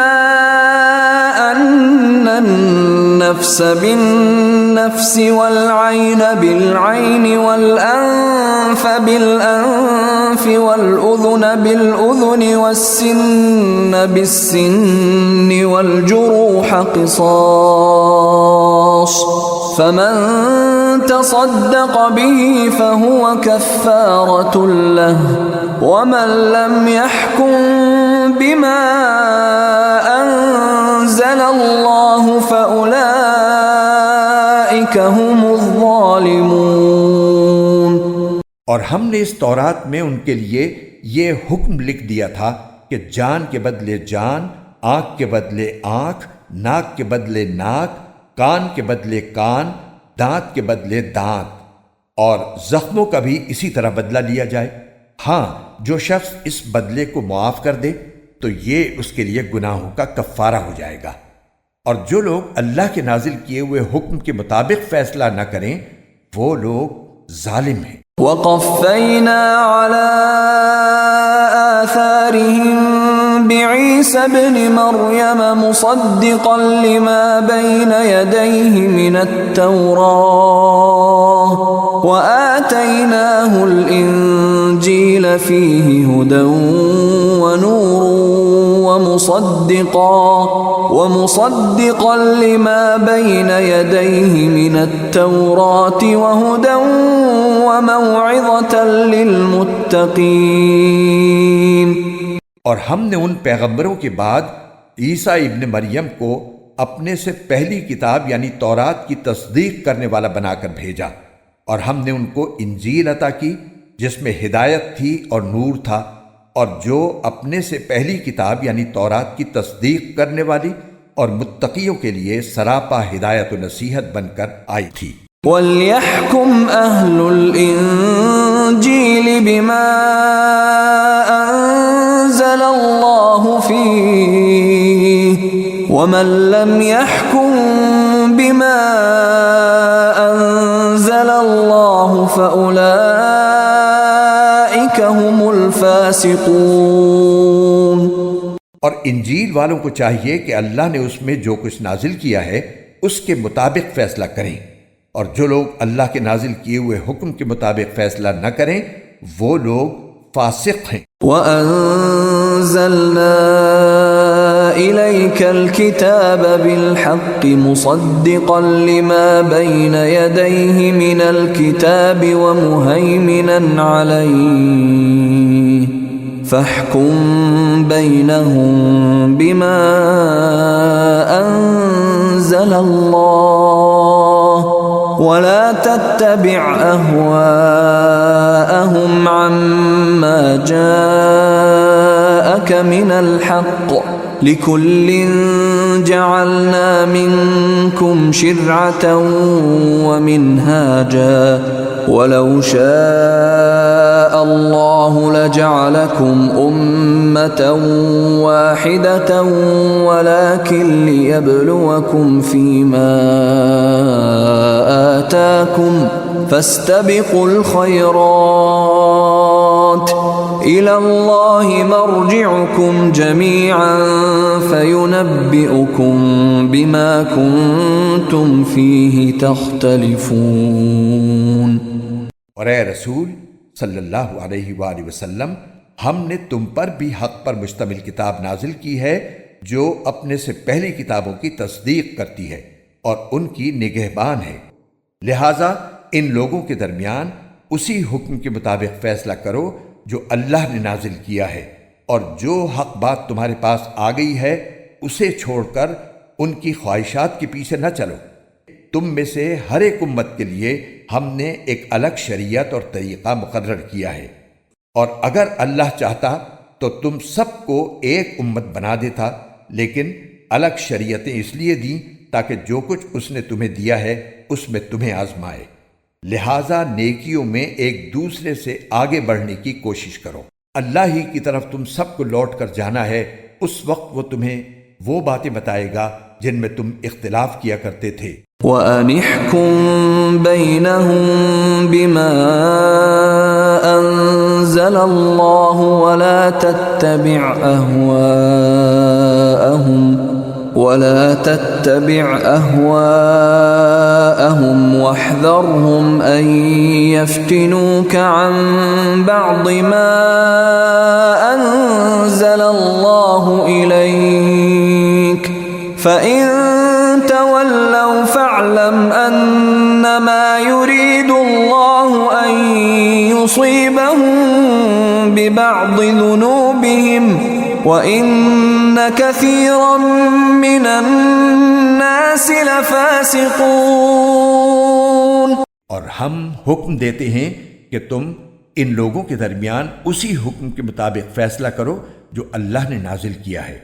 أَنَّ النَّفْسَ بِالنَّفْسِ وَالْعَيْنَ بِالْعَيْنِ وَالْأَنفَ بِالْأَنفِ وَالْأُذُنَ بِالْأُذُنِ وَالسِّنَّ بِالسِّنِّ وَالْجُرُوحَ قِصَاصٌ فَمَن تَصَدَّقَ بِهِ فَهُوَ كَفَّارَةٌ لَهُ وَمَن لَّمْ يَحْكُم بِمَا أَنزَلَ اللَّهُ فَأُولَٰئِكَ هُمُ الظَّالِمُونَ۔ اور ہم نے اس تورات میں ان کے لیے یہ حکم لکھ دیا تھا کہ جان کے بدلے جان، آنکھ کے بدلے آنکھ، ناک کے بدلے ناک، کان کے بدلے کان، دانت کے بدلے دانت، اور زخموں کا بھی اسی طرح بدلہ لیا جائے۔ ہاں، جو شخص اس بدلے کو معاف کر دے تو یہ اس کے لیے گناہوں کا کفارہ ہو جائے گا۔ اور جو لوگ اللہ کے نازل کیے ہوئے حکم کے مطابق فیصلہ نہ کریں وہ لوگ ظالم ہیں۔ وَقَفَّيْنَا عَلَىٰ آثَارِهِم بِعِيسَى ابْنِ مَرْيَمَ مُصَدِّقًا لِّمَا بَيْنَ يَدَيْهِ مِنَ التَّوْرَاةِ وَآتَيْنَاهُ الْإِنجِيلَ فِيهِ هُدًى وَنُورٌ وَمُصَدِّقًا لِّمَا بَيْنَ يَدَيْهِ مِنَ التَّوْرَاةِ وَهُدًى وَمَوْعِظَةً لِّلْمُتَّقِينَ۔ اور ہم نے ان پیغمبروں کے بعد عیسیٰ ابن مریم کو اپنے سے پہلی کتاب یعنی تورات کی تصدیق کرنے والا بنا کر بھیجا، اور ہم نے ان کو انجیل عطا کی جس میں ہدایت تھی اور نور تھا، اور جو اپنے سے پہلی کتاب یعنی تورات کی تصدیق کرنے والی اور متقیوں کے لیے سراپا ہدایت و نصیحت بن کر آئی تھی۔ وَلْيَحْكُمْ أَهْلُ الْإِنجِيلِ بِمَا أَنزَلَ اللَّهُ فِيهِ وَمَن لَّمْ يَحْكُم بِمَا أَنزَلَ اللَّهُ فَأُولَٰئِكَ هُمُ الْفَاسِقُونَ۔ اور انجیل والوں کو چاہیے کہ اللہ نے اس میں جو کچھ نازل کیا ہے اس کے مطابق فیصلہ کریں، اور جو لوگ اللہ کے نازل کیے ہوئے حکم کے مطابق فیصلہ نہ کریں وہ لوگ فاسق ہیں۔ وَأَنزَلْنَا إِلَيْكَ الْكِتَابَ بِالْحَقِّ مُصَدِّقًا لِّمَا بَيْنَ يَدَيْهِ مِنَ الْكِتَابِ وَمُهَيْمِنًا عَلَيْهِ فَاحْكُم بَيْنَهُم بِمَا أَنزَلَ اللَّهُ وَلَا تَتَّبِعْ أَهْوَاءَهُمْ عَمَّا جَاءَكَ مِنَ الْحَقِّ لِكُلٍّ جَعَلْنَا مِنكُمْ شِرْعَةً وَمِنْهَاجًا وَلَوْ شَاءَ اللَّهُ لَجَعَلَكُمْ أُمَّةً وَاحِدَةً وَلَكِنْ لِيَبْلُوَكُمْ فِيمَا آتَاكُمْ فَاسْتَبِقُوا الْخَيْرَاتِ إِلَى اللَّهِ مَرْجِعُكُمْ جَمِيعًا فَيُنَبِّئُكُم بِمَا كُنتُمْ فِيهِ تَخْتَلِفُونَ۔ اور اے رسول صلی اللہ علیہ وآلہ وسلم، ہم نے تم پر بھی حق پر مشتمل کتاب نازل کی ہے جو اپنے سے پہلی کتابوں کی تصدیق کرتی ہے اور ان کی نگہبان ہے، لہذا ان لوگوں کے درمیان اسی حکم کے مطابق فیصلہ کرو جو اللہ نے نازل کیا ہے، اور جو حق بات تمہارے پاس آ گئی ہے اسے چھوڑ کر ان کی خواہشات کے پیچھے نہ چلو۔ تم میں سے ہر ایک امت کے لیے ہم نے ایک الگ شریعت اور طریقہ مقرر کیا ہے، اور اگر اللہ چاہتا تو تم سب کو ایک امت بنا دیتا، لیکن الگ شریعتیں اس لیے دیں تاکہ جو کچھ اس نے تمہیں دیا ہے اس میں تمہیں آزمائے، لہٰذا نیکیوں میں ایک دوسرے سے آگے بڑھنے کی کوشش کرو۔ اللہ ہی کی طرف تم سب کو لوٹ کر جانا ہے، اس وقت وہ تمہیں وہ باتیں بتائے گا جن میں تم اختلاف کیا کرتے تھے۔ وَأَنِ احْكُم بَيْنَهُم بِمَا أنزل الله ولا تتبع أهواءهم واحذرهم أن يفتنوك عن بعض ما أنزل الله إليك فإن تولوا فاعلم أنما يريد الله أن يصيبهم ببعض ذنوبهم وَإِنَّ كَثِيرًا مِّنَ النَّاسِ لَفَاسِقُونَ۔ اور ہم حکم دیتے ہیں کہ تم ان لوگوں کے درمیان اسی حکم کے مطابق فیصلہ کرو جو اللہ نے نازل کیا ہے،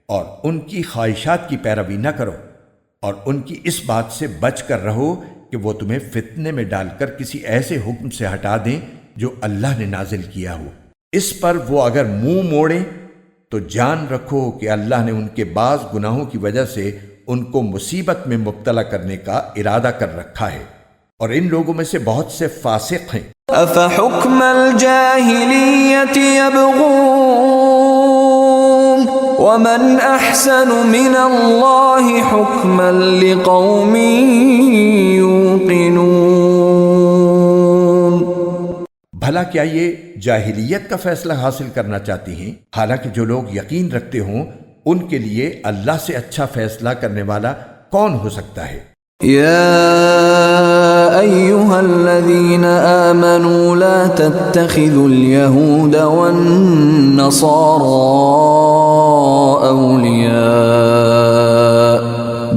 اور ان کی خواہشات کی پیروی نہ کرو، اور ان کی اس بات سے بچ کر رہو کہ وہ تمہیں فتنے میں ڈال کر کسی ایسے حکم سے ہٹا دیں جو اللہ نے نازل کیا ہو۔ اس پر وہ اگر منہ موڑیں تو جان رکھو کہ اللہ نے ان کے بعض گناہوں کی وجہ سے ان کو مصیبت میں مبتلا کرنے کا ارادہ کر رکھا ہے، اور ان لوگوں میں سے بہت سے فاسق ہیں۔ أَفَحُكْمَ الْجَاهِلِيَّةِ يَبْغُونَ وَمَنْ أَحْسَنُ مِنَ اللَّهِ حُكْمًا لِقَوْمٍ يُوقِنُونَ۔ بھلا کیا یہ جاہلیت کا فیصلہ حاصل کرنا چاہتی ہیں؟ حالانکہ جو لوگ یقین رکھتے ہوں ان کے لیے اللہ سے اچھا فیصلہ کرنے والا کون ہو سکتا ہے؟ يا أيها الذين آمنوا لا تتخذوا اليهود والنصارى أولياء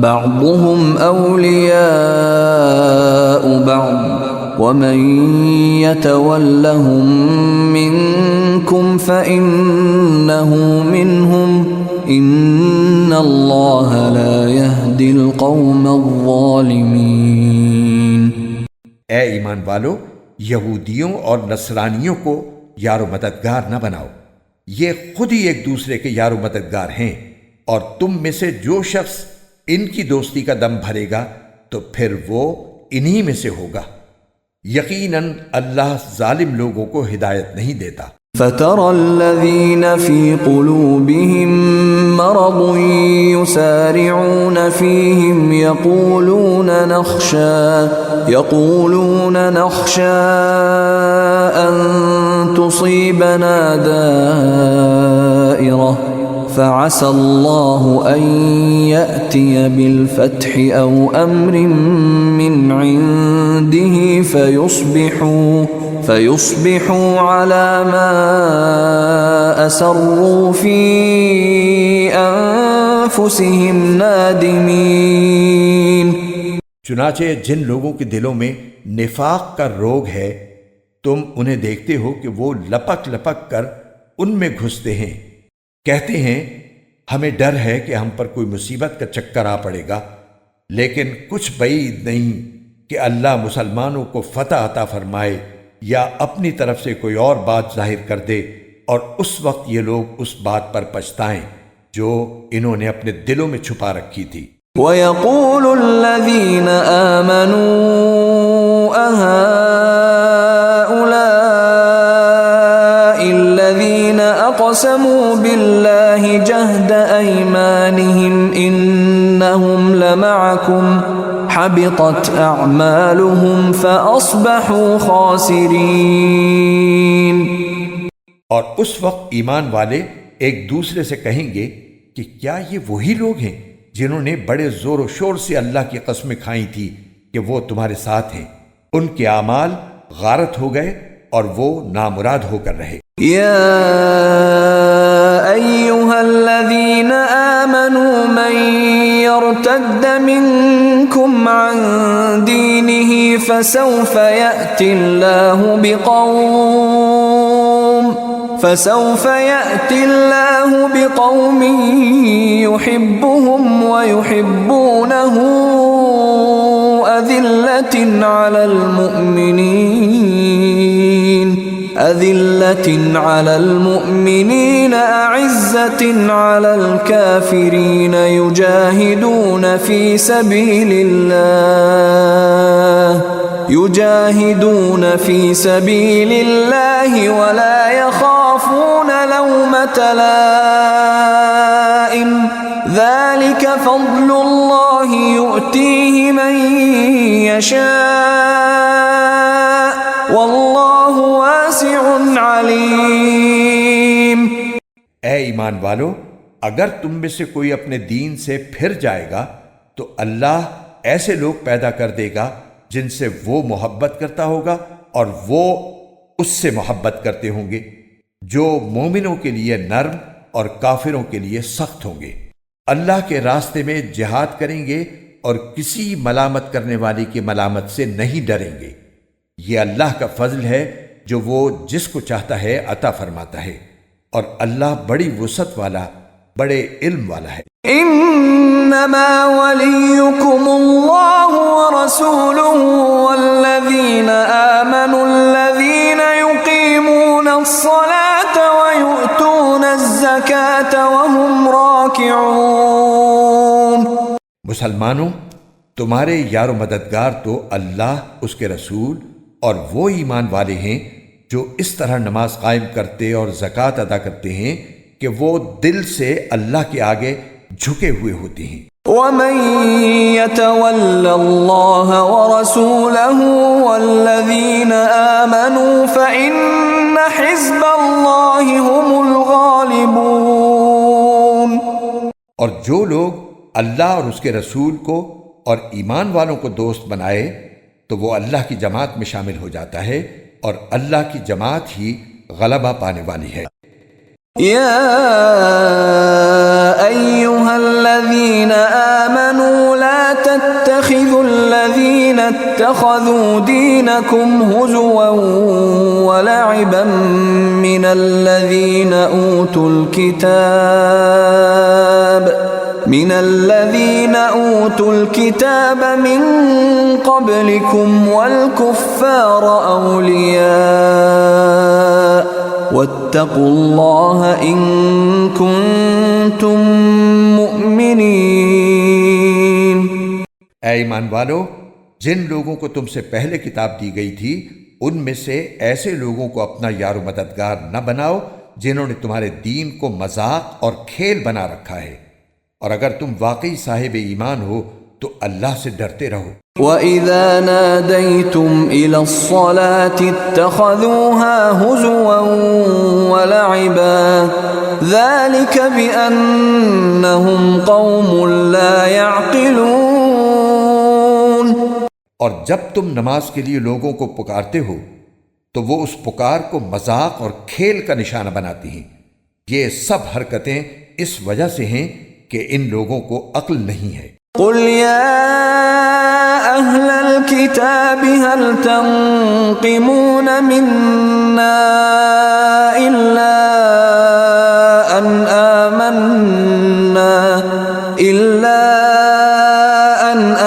بعضهم أولياء بعض ومن يتولهم منكم فإنه منهم إن الله لا يهدي القوم الظالمين۔ اے ایمان والو، یہودیوں اور نصرانیوں کو یار و مددگار نہ بناؤ، یہ خود ہی ایک دوسرے کے یار و مددگار ہیں، اور تم میں سے جو شخص ان کی دوستی کا دم بھرے گا تو پھر وہ انہی میں سے ہوگا۔ یقیناً اللہ ظالم لوگوں کو ہدایت نہیں دیتا۔ فَتَرَى الَّذِينَ فِي قُلُوبِهِم مَّرَضٌ يُسَارِعُونَ فِيهِمْ يَقُولُونَ نَخْشَىٰ أَن تُصِيبَنَا دَائِرَةٌ فَعَسَى اللَّهُ أَن يَأْتِيَ بِالْفَتْحِ أَوْ أَمْرٍ مِّنْ عِندِهِ فَيُصْبِحُوا عَلَى مَا أَسَرُّوا فِي أَنفُسِهِمْ نَادِمِينَ۔ چنانچہ جن لوگوں کے دلوں میں نفاق کا روگ ہے، تم انہیں دیکھتے ہو کہ وہ لپک لپک کر ان میں گھستے ہیں، کہتے ہیں ہمیں ڈر ہے کہ ہم پر کوئی مصیبت کا چکر آ پڑے گا، لیکن کچھ بعید نہیں کہ اللہ مسلمانوں کو فتح عطا فرمائے یا اپنی طرف سے کوئی اور بات ظاہر کر دے، اور اس وقت یہ لوگ اس بات پر پچھتائیں جو انہوں نے اپنے دلوں میں چھپا رکھی تھی۔ وَيَقُولُ الَّذِينَ آمَنُوا أَهَٰؤُلَاءِ الَّذِينَ أَقْسَمُوا بِاللَّهِ جَهْدَ أَيْمَانِهِمْ إِنَّهُمْ لَمَعَكُمْ حَبِطَتْ أَعْمَالُهُمْ فَأَصْبَحُوا خَاسِرِينَ۔ اور اس وقت ایمان والے ایک دوسرے سے کہیں گے کہ کیا یہ وہی لوگ ہیں جنہوں نے بڑے زور و شور سے اللہ کی قسمیں کھائی تھی کہ وہ تمہارے ساتھ ہیں؟ ان کے اعمال غارت ہو گئے اور وہ نامراد ہو کر رہے۔ یا ایہا الذین آمنوا من یرتد منکم عن دینہ فسوف یأتی اللہ بقوم يحبهم ويحبونه أذلة على المؤمنين أعزة على الكافرين يجاهدون في سبيل الله يجاهدون في سبيل الله ولا يخافون لومة لائم ذلك فضل الله يؤتيه من يشاء والله واسع عليم۔ اے ایمان والو، اگر تم میں سے کوئی اپنے دین سے پھر جائے گا تو اللہ ایسے لوگ پیدا کر دے گا جن سے وہ محبت کرتا ہوگا اور وہ اس سے محبت کرتے ہوں گے، جو مومنوں کے لیے نرم اور کافروں کے لیے سخت ہوں گے۔ اللہ کے راستے میں جہاد کریں گے اور کسی ملامت کرنے والی کی ملامت سے نہیں ڈریں گے۔ یہ اللہ کا فضل ہے جو وہ جس کو چاہتا ہے عطا فرماتا ہے، اور اللہ بڑی وسعت والا، بڑے علم والا ہے۔ انما وليكم الله ورسوله والذين آمنوا الذين يقيمون الصلاة ويؤتون الزكاة وهم راكعون۔ مسلمانوں، تمہارے یار و مددگار تو اللہ، اس کے رسول اور وہ ایمان والے ہیں جو اس طرح نماز قائم کرتے اور زکوٰۃ ادا کرتے ہیں کہ وہ دل سے اللہ کے آگے جھکے ہوئے ہوتے ہیں۔ وَمَن يَتَوَلَّ اللَّهَ وَرَسُولَهُ وَالَّذِينَ آمَنُوا فَإِنَّ حِزْبَ اللَّهِ هُمُ الْغَالِبُونَ۔ اور جو لوگ اللہ اور اس کے رسول کو اور ایمان والوں کو دوست بنائے تو وہ اللہ کی جماعت میں شامل ہو جاتا ہے، اور اللہ کی جماعت ہی غلبہ پانے والی ہے۔ يا أيها الذين آمنوا لا تتخذوا الذين اتخذوا دينكم هزوا ولعبا من الذين أوتوا الكتاب من قبلكم والكفار أولياء واتقوا اللہ ان کنتم مؤمنین۔ اے ایمان والو، جن لوگوں کو تم سے پہلے کتاب دی گئی تھی ان میں سے ایسے لوگوں کو اپنا یار و مددگار نہ بناؤ جنہوں نے تمہارے دین کو مذاق اور کھیل بنا رکھا ہے، اور اگر تم واقعی صاحب ایمان ہو تو اللہ سے ڈرتے رہو۔ وَإِذَا نَادَيْتُمْ إِلَى الصَّلَاةِ اتَّخَذُوهَا هُزُوًا وَلَعِبًا ذَلِكَ بِأَنَّهُمْ قَوْمٌ لَا يَعْقِلُونَ۔ اور جب تم نماز کے لیے لوگوں کو پکارتے ہو تو وہ اس پکار کو مذاق اور کھیل کا نشانہ بناتی ہیں۔ یہ سب حرکتیں اس وجہ سے ہیں کہ ان لوگوں کو عقل نہیں ہے۔ قل يا أهل الكتاب هل تنقمون منا إلا أن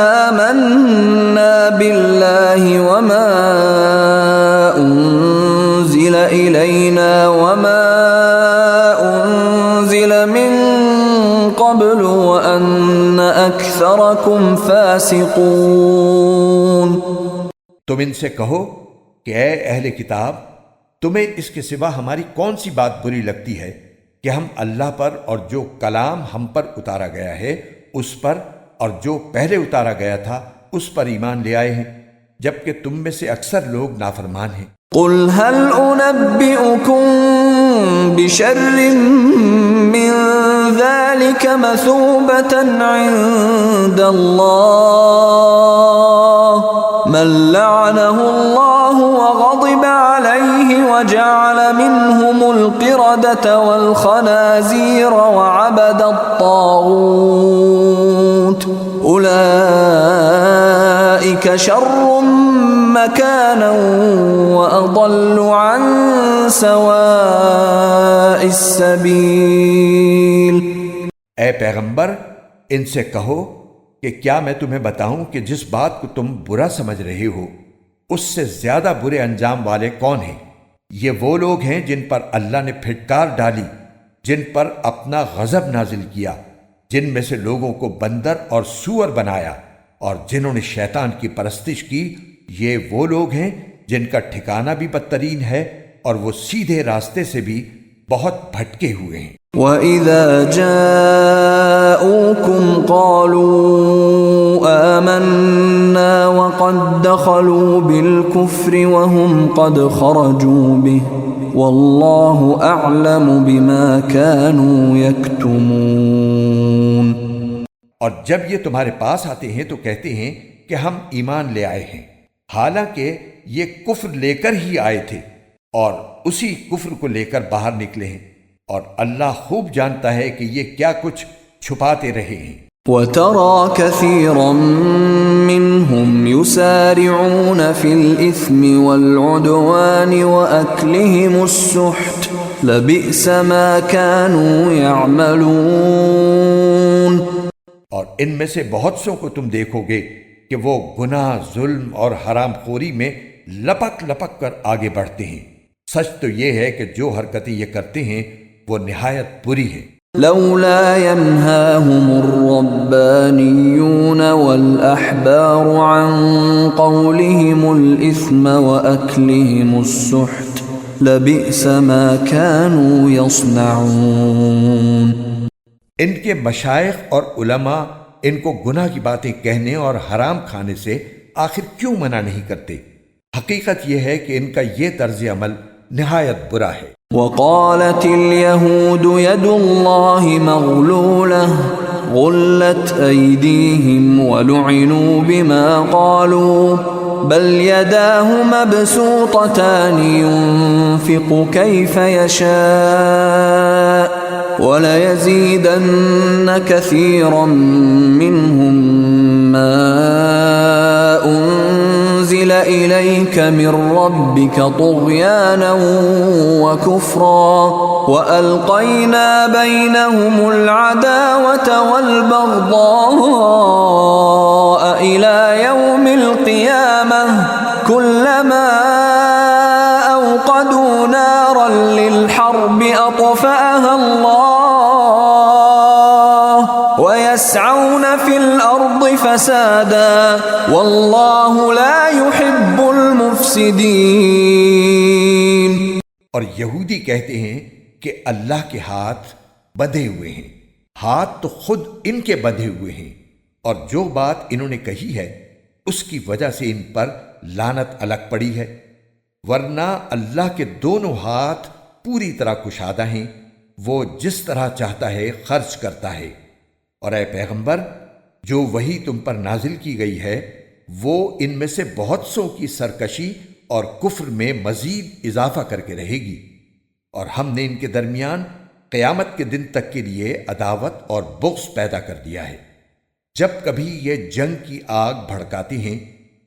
آمنا بالله وما أنزل إلينا وما أنزل من قبل وأن أكثركم فاسقون۔ تم ان سے کہو کہ اے اہل کتاب، تمہیں اس کے سوا ہماری کون سی بات بری لگتی ہے کہ ہم اللہ پر اور جو کلام ہم پر اتارا گیا ہے اس پر اور جو پہلے اتارا گیا تھا اس پر ایمان لے آئے ہیں، جبکہ تم میں سے اکثر لوگ نافرمان ہیں۔ قل هل أنبئكم بشر من ذلك مثوبة عند الله من لعنه الله وغضب عليه وجعل منهم القردة والخنازير وعبد الطاغوت أولئك شر مكانا وأضل عن سواء السبيل۔ اے پیغمبر، ان سے کہو کہ کیا میں تمہیں بتاؤں کہ جس بات کو تم برا سمجھ رہے ہو اس سے زیادہ برے انجام والے کون ہیں؟ یہ وہ لوگ ہیں جن پر اللہ نے پھٹکار ڈالی، جن پر اپنا غضب نازل کیا، جن میں سے لوگوں کو بندر اور سور بنایا، اور جنہوں نے شیطان کی پرستش کی یہ وہ لوگ ہیں جن کا ٹھکانہ بھی بدترین ہے اور وہ سیدھے راستے سے بھی بہت بھٹکے ہوئے ہیں۔ وَإِذَا جَاءُوكُمْ قَالُوا آمَنَّا وَقَدْ دَخَلُوا بِالْكُفْرِ وَهُمْ قَدْ خَرَجُوا بِهِ وَاللَّهُ أَعْلَمُ بِمَا كَانُوا يَكْتُمُونَ۔ اور جب یہ تمہارے پاس آتے ہیں تو کہتے ہیں کہ ہم ایمان لے آئے ہیں، حالانکہ یہ کفر لے کر ہی آئے تھے اور اسی کفر کو لے کر باہر نکلے ہیں، اور اللہ خوب جانتا ہے کہ یہ کیا کچھ چھپاتے رہے ہیں۔ وَتَرَى كَثِيرًا مِّنْهُمْ يُسَارِعُونَ فِي الْإِثْمِ وَالْعُدْوَانِ وَأَكْلِهِمُ السُّحْتَ لَبِئْسَ مَا كَانُوا يَعْمَلُونَ۔ اور ان میں سے بہت سو کو تم دیکھو گے کہ وہ گناہ، ظلم اور حرام خوری میں لپک لپک کر آگے بڑھتے ہیں۔ سچ تو یہ ہے کہ جو حرکتیں یہ کرتے ہیں وہ نہایت بری ہیں۔ لولا ينهاهم الربانيون والأحبار عن قولهم الإثم وأكلهم السحت لبئس ما كانوا يصنعون۔ ان کے مشائخ اور علماء ان کو گناہ کی باتیں کہنے اور حرام کھانے سے آخر کیوں منع نہیں کرتے؟ حقیقت یہ ہے کہ ان کا یہ طرز عمل نہایت برا ہے۔ وقالت اليهود يد الله مغلولة غلت أيديهم ولعنوا بما قالوا بل يداه مبسوطتان ينفق كيف يشاء وَلَيَزِيدَنَّ كَثِيرًا مِّنْهُمْ مَا أُنزِلَ إِلَيْكَ مِن رَّبِّكَ طُغْيَانًا وَكُفْرًا وَأَلْقَيْنَا بَيْنَهُمُ الْعَدَاوَةَ وَالْبَغْضَاءَ إِلَى يَوْمِ الْقِيَامَةِ كُلَّمَا أَوْقَدُوا نَارًا لِلْحَرْبِ أَطْفَأَهَا اللَّهُ وَيَسْعَوْنَ فِي الْأَرْضِ فَسَادًا وَاللَّهُ لَا يُحِبُّ الْمُفْسِدِينَ۔ اور یہودی کہتے ہیں کہ اللہ کے ہاتھ بندھے ہوئے ہیں، ہاتھ تو خود ان کے بندھے ہوئے ہیں، اور جو بات انہوں نے کہی ہے اس کی وجہ سے ان پر لعنت الگ پڑی ہے، ورنہ اللہ کے دونوں ہاتھ پوری طرح کشادہ ہیں، وہ جس طرح چاہتا ہے خرچ کرتا ہے۔ اور اے پیغمبر، جو وحی تم پر نازل کی گئی ہے وہ ان میں سے بہت سو کی سرکشی اور کفر میں مزید اضافہ کر کے رہے گی، اور ہم نے ان کے درمیان قیامت کے دن تک کے لیے عداوت اور بغض پیدا کر دیا ہے۔ جب کبھی یہ جنگ کی آگ بھڑکاتے ہیں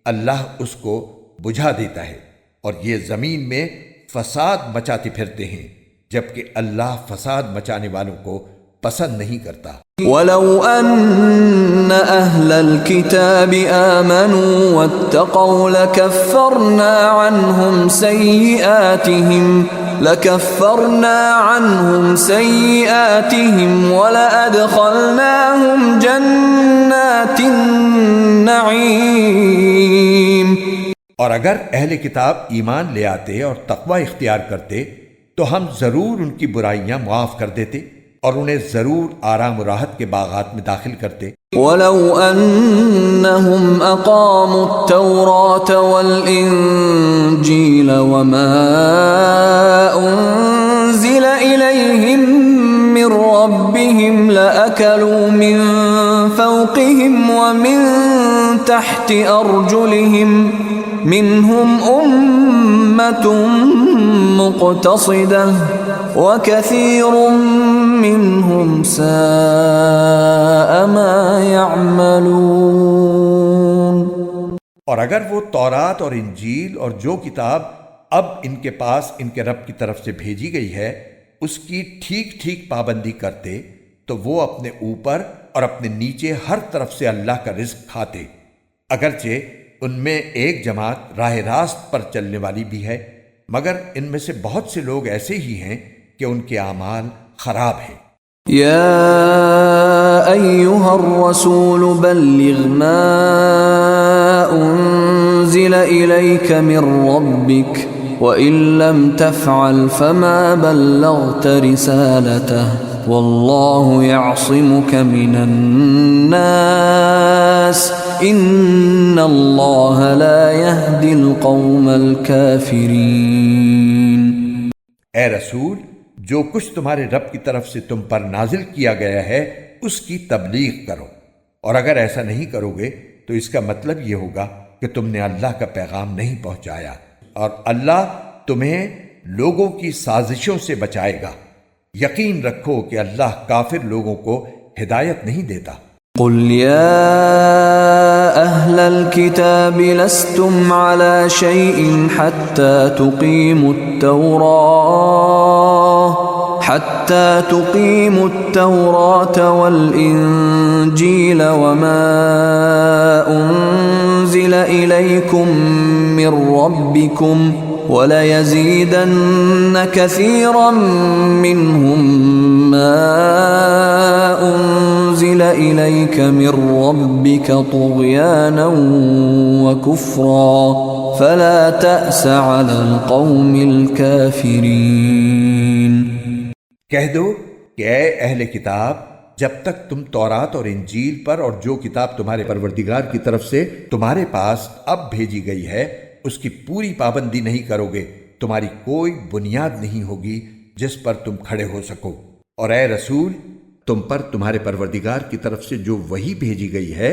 اللہ اس کو بجھا دیتا ہے، اور یہ زمین میں فساد مچاتے پھرتے ہیں، جبکہ اللہ فساد مچانے والوں کو پسند نہیں کرتا۔ وَلَوْ أَنَّ أَهْلَ الْكِتَابِ آمَنُوا وَاتَّقَوْا لَكَفَّرْنَا عَنْهُمْ سَيِّئَاتِهِمْ وَلَأَدْخَلْنَاهُمْ جَنَّاتِ النَّعِيمِ۔ اور اگر اہل کتاب ایمان لے آتے اور تقوی اختیار کرتے تو ہم ضرور ان کی برائیاں معاف کر دیتے اور انہیں ضرور آرام و راحت کے باغات میں داخل کرتے۔ وَلَوْ أَنَّهُمْ أَقَامُوا التَّوْرَاةَ وَالْإِنجِيلَ وَمَا أُنزِلَ إِلَيْهِم مِّن رَّبِّهِمْ لَأَكَلُوا مِن فَوْقِهِمْ وَمِن تَحْتِ أَرْجُلِهِم مِّنْهُمْ أُمَّةٌ مُّقْتَصِدَةٌ وَكَثِيرٌ مِّنْهُمْ سَاءَ مَا يَعْمَلُونَ۔ اور اگر وہ تورات اور انجیل اور جو کتاب اب ان کے پاس ان کے رب کی طرف سے بھیجی گئی ہے اس کی ٹھیک ٹھیک پابندی کرتے تو وہ اپنے اوپر اور اپنے نیچے ہر طرف سے اللہ کا رزق کھاتے، اگرچہ ان میں ایک جماعت راہ راست پر چلنے والی بھی ہے، مگر ان میں سے بہت سے لوگ ایسے ہی ہیں کہ ان کے اعمال خراب ہیں۔ یا ایھا الرسول بلغ ما انزل أنزل إليك من ربك وإن لم تفعل فما بلغت رسالته والله يعصمك من الناس إن الله لا يهدي القوم الكافرين۔ اے رسول، جو کچھ تمہارے رب کی طرف سے تم پر نازل کیا گیا ہے اس کی تبلیغ کرو، اور اگر ایسا نہیں کرو گے تو اس کا مطلب یہ ہوگا کہ تم نے اللہ کا پیغام نہیں پہنچایا، اور اللہ تمہیں لوگوں کی سازشوں سے بچائے گا۔ یقین رکھو کہ اللہ کافر لوگوں کو ہدایت نہیں دیتا۔ قل يا أهل الكتاب لستم على شيء حتى تقيموا التوراة والإنجيل وما أنزل إليكم من ربكم وليزيدن كثيرا منهم ما أنزل إليك من ربك طغيانا وكفرا فلا تأس على القوم الكافرين۔ کہہ دو کہ اے اہل کتاب، جب تک تم تورات اور انجیل پر اور جو کتاب تمہارے پروردگار کی طرف سے تمہارے پاس اب بھیجی گئی ہے اس کی پوری پابندی نہیں کرو گے، تمہاری کوئی بنیاد نہیں ہوگی جس پر تم کھڑے ہو سکو۔ اور اے رسول، تم پر تمہارے پروردگار کی طرف سے جو وحی بھیجی گئی ہے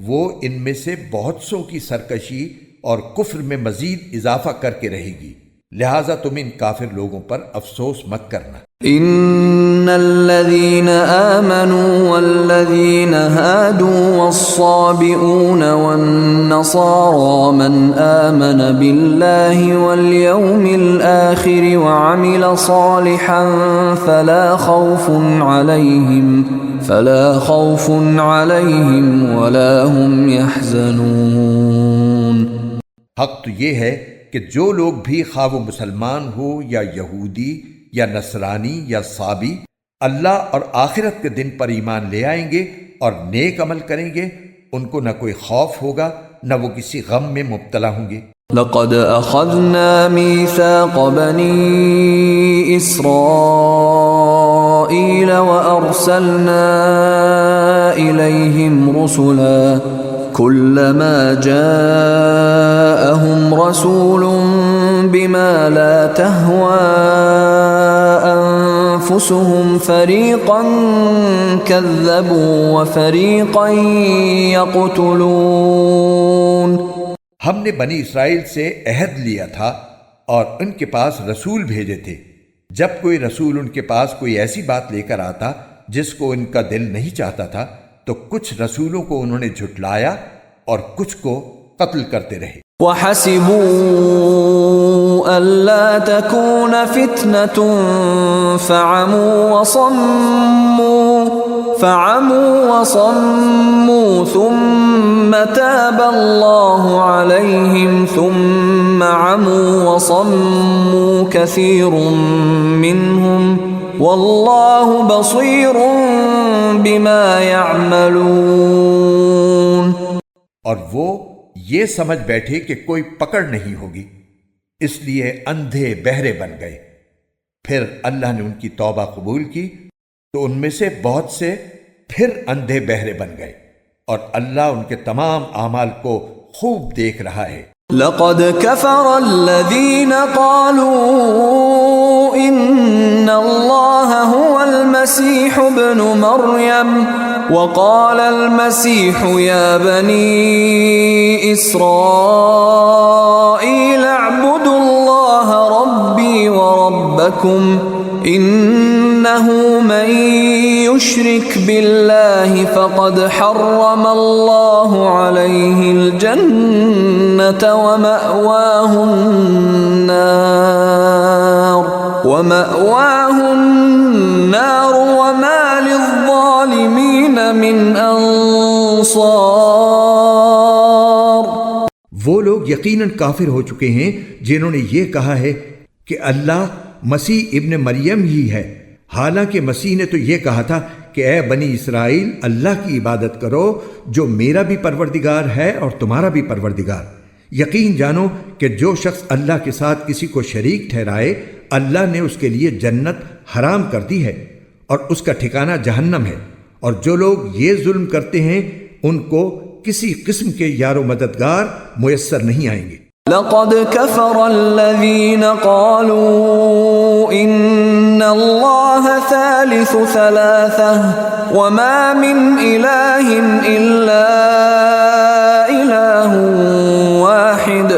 وہ ان میں سے بہت سو کی سرکشی اور کفر میں مزید اضافہ کر کے رہے گی، لہٰذا تم ان کافر لوگوں پر افسوس مت کرنا۔ ان الذين آمنوا والذين هادوا والصابئون والنصارى من آمن بالله واليوم الآخر وعمل صالحا فلا خوف عليهم ولا هم يحزنون۔ حق تو یہ ہے کہ جو لوگ بھی خواہ وہ مسلمان ہو یا یہودی یا نصرانی یا صابی، اللہ اور آخرت کے دن پر ایمان لے آئیں گے اور نیک عمل کریں گے، ان کو نہ کوئی خوف ہوگا نہ وہ کسی غم میں مبتلا ہوں گے۔ لقد اخذنا ميثاق بني اسرائيل وارسلنا اليهم رسلا كلما جاءهم رسول بما لا تهوى أنفسهم فريقا كذبوا وفريقا يقتلون۔ ہم نے بنی اسرائیل سے عہد لیا تھا اور ان کے پاس رسول بھیجے تھے، جب کوئی رسول ان کے پاس کوئی ایسی بات لے کر آتا جس کو ان کا دل نہیں چاہتا تھا تو کچھ رسولوں کو انہوں نے جھٹلایا اور کچھ کو قتل کرتے رہے۔ وَحَسِبُوا أَلَّا تَكُونَ فِتْنَةٌ فَعَمُوا وَصَمُّوا ثُمَّ تَابَ اللَّهُ عَلَيْهِمْ ثُمَّ عَمُوا وَصَمُّوا كَثِيرٌ مِّنْهُمْ وَاللَّهُ بَصِيرٌ بِمَا يَعْمَلُونَ۔ اور وہ یہ سمجھ بیٹھے کہ کوئی پکڑ نہیں ہوگی، اس لیے اندھے بہرے بن گئے۔ پھر اللہ نے ان کی توبہ قبول کی تو ان میں سے بہت سے پھر اندھے بہرے بن گئے، اور اللہ ان کے تمام اعمال کو خوب دیکھ رہا ہے۔ لقد كفر الذين قالوا إن الله هو المسيح ابن مريم وقال المسيح يا بني إسرائيل اعبدوا الله ربي وربكم إنه من يشرك بالله فقد حرم الله عليه الجنة ومأواه النار وما للظالمين من أنصار۔ وہ لوگ یقیناً کافر ہو چکے ہیں جنہوں نے یہ کہا ہے کہ اللہ مسیح ابن مریم ہی ہے، حالانکہ مسیح نے تو یہ کہا تھا کہ اے بنی اسرائیل اللہ کی عبادت کرو جو میرا بھی پروردگار ہے اور تمہارا بھی پروردگار، یقین جانو کہ جو شخص اللہ کے ساتھ کسی کو شریک ٹھہرائے اللہ نے اس کے لیے جنت حرام کر دی ہے اور اس کا ٹھکانہ جہنم ہے، اور جو لوگ یہ ظلم کرتے ہیں ان کو کسی قسم کے یار و مددگار میسر نہیں آئیں گے۔ لقد كفر الذين قالوا إن الله ثالث ثلاثة وما من إله إلا إله واحد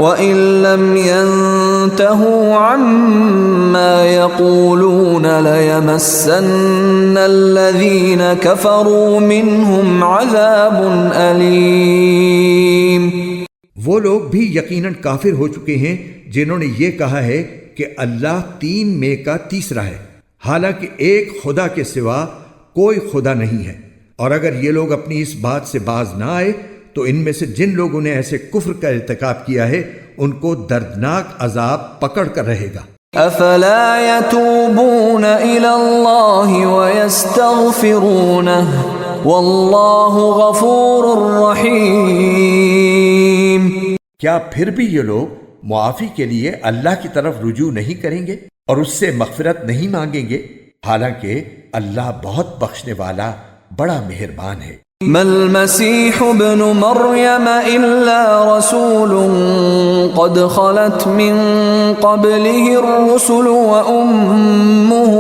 وإن لم ينتهوا عما يقولون ليمسن الذين كفروا منهم عذاب أليم۔ وہ لوگ بھی یقیناً کافر ہو چکے ہیں جنہوں نے یہ کہا ہے کہ اللہ تین میں کا تیسرا ہے، حالانکہ ایک خدا کے سوا کوئی خدا نہیں ہے، اور اگر یہ لوگ اپنی اس بات سے باز نہ آئے تو ان میں سے جن لوگوں نے ایسے کفر کا ارتکاب کیا ہے ان کو دردناک عذاب پکڑ کر رہے گا۔ افلا يتوبون الى الله ويستغفرونه والله غفور رحيم۔ کیا پھر بھی یہ لوگ معافی کے لیے اللہ کی طرف رجوع نہیں کریں گے اور اس سے مغفرت نہیں مانگیں گے، حالانکہ اللہ بہت بخشنے والا بڑا مہربان ہے۔ ما المسيح ابن مريم إلا رسول قد خلت من قبله الرسل وأمه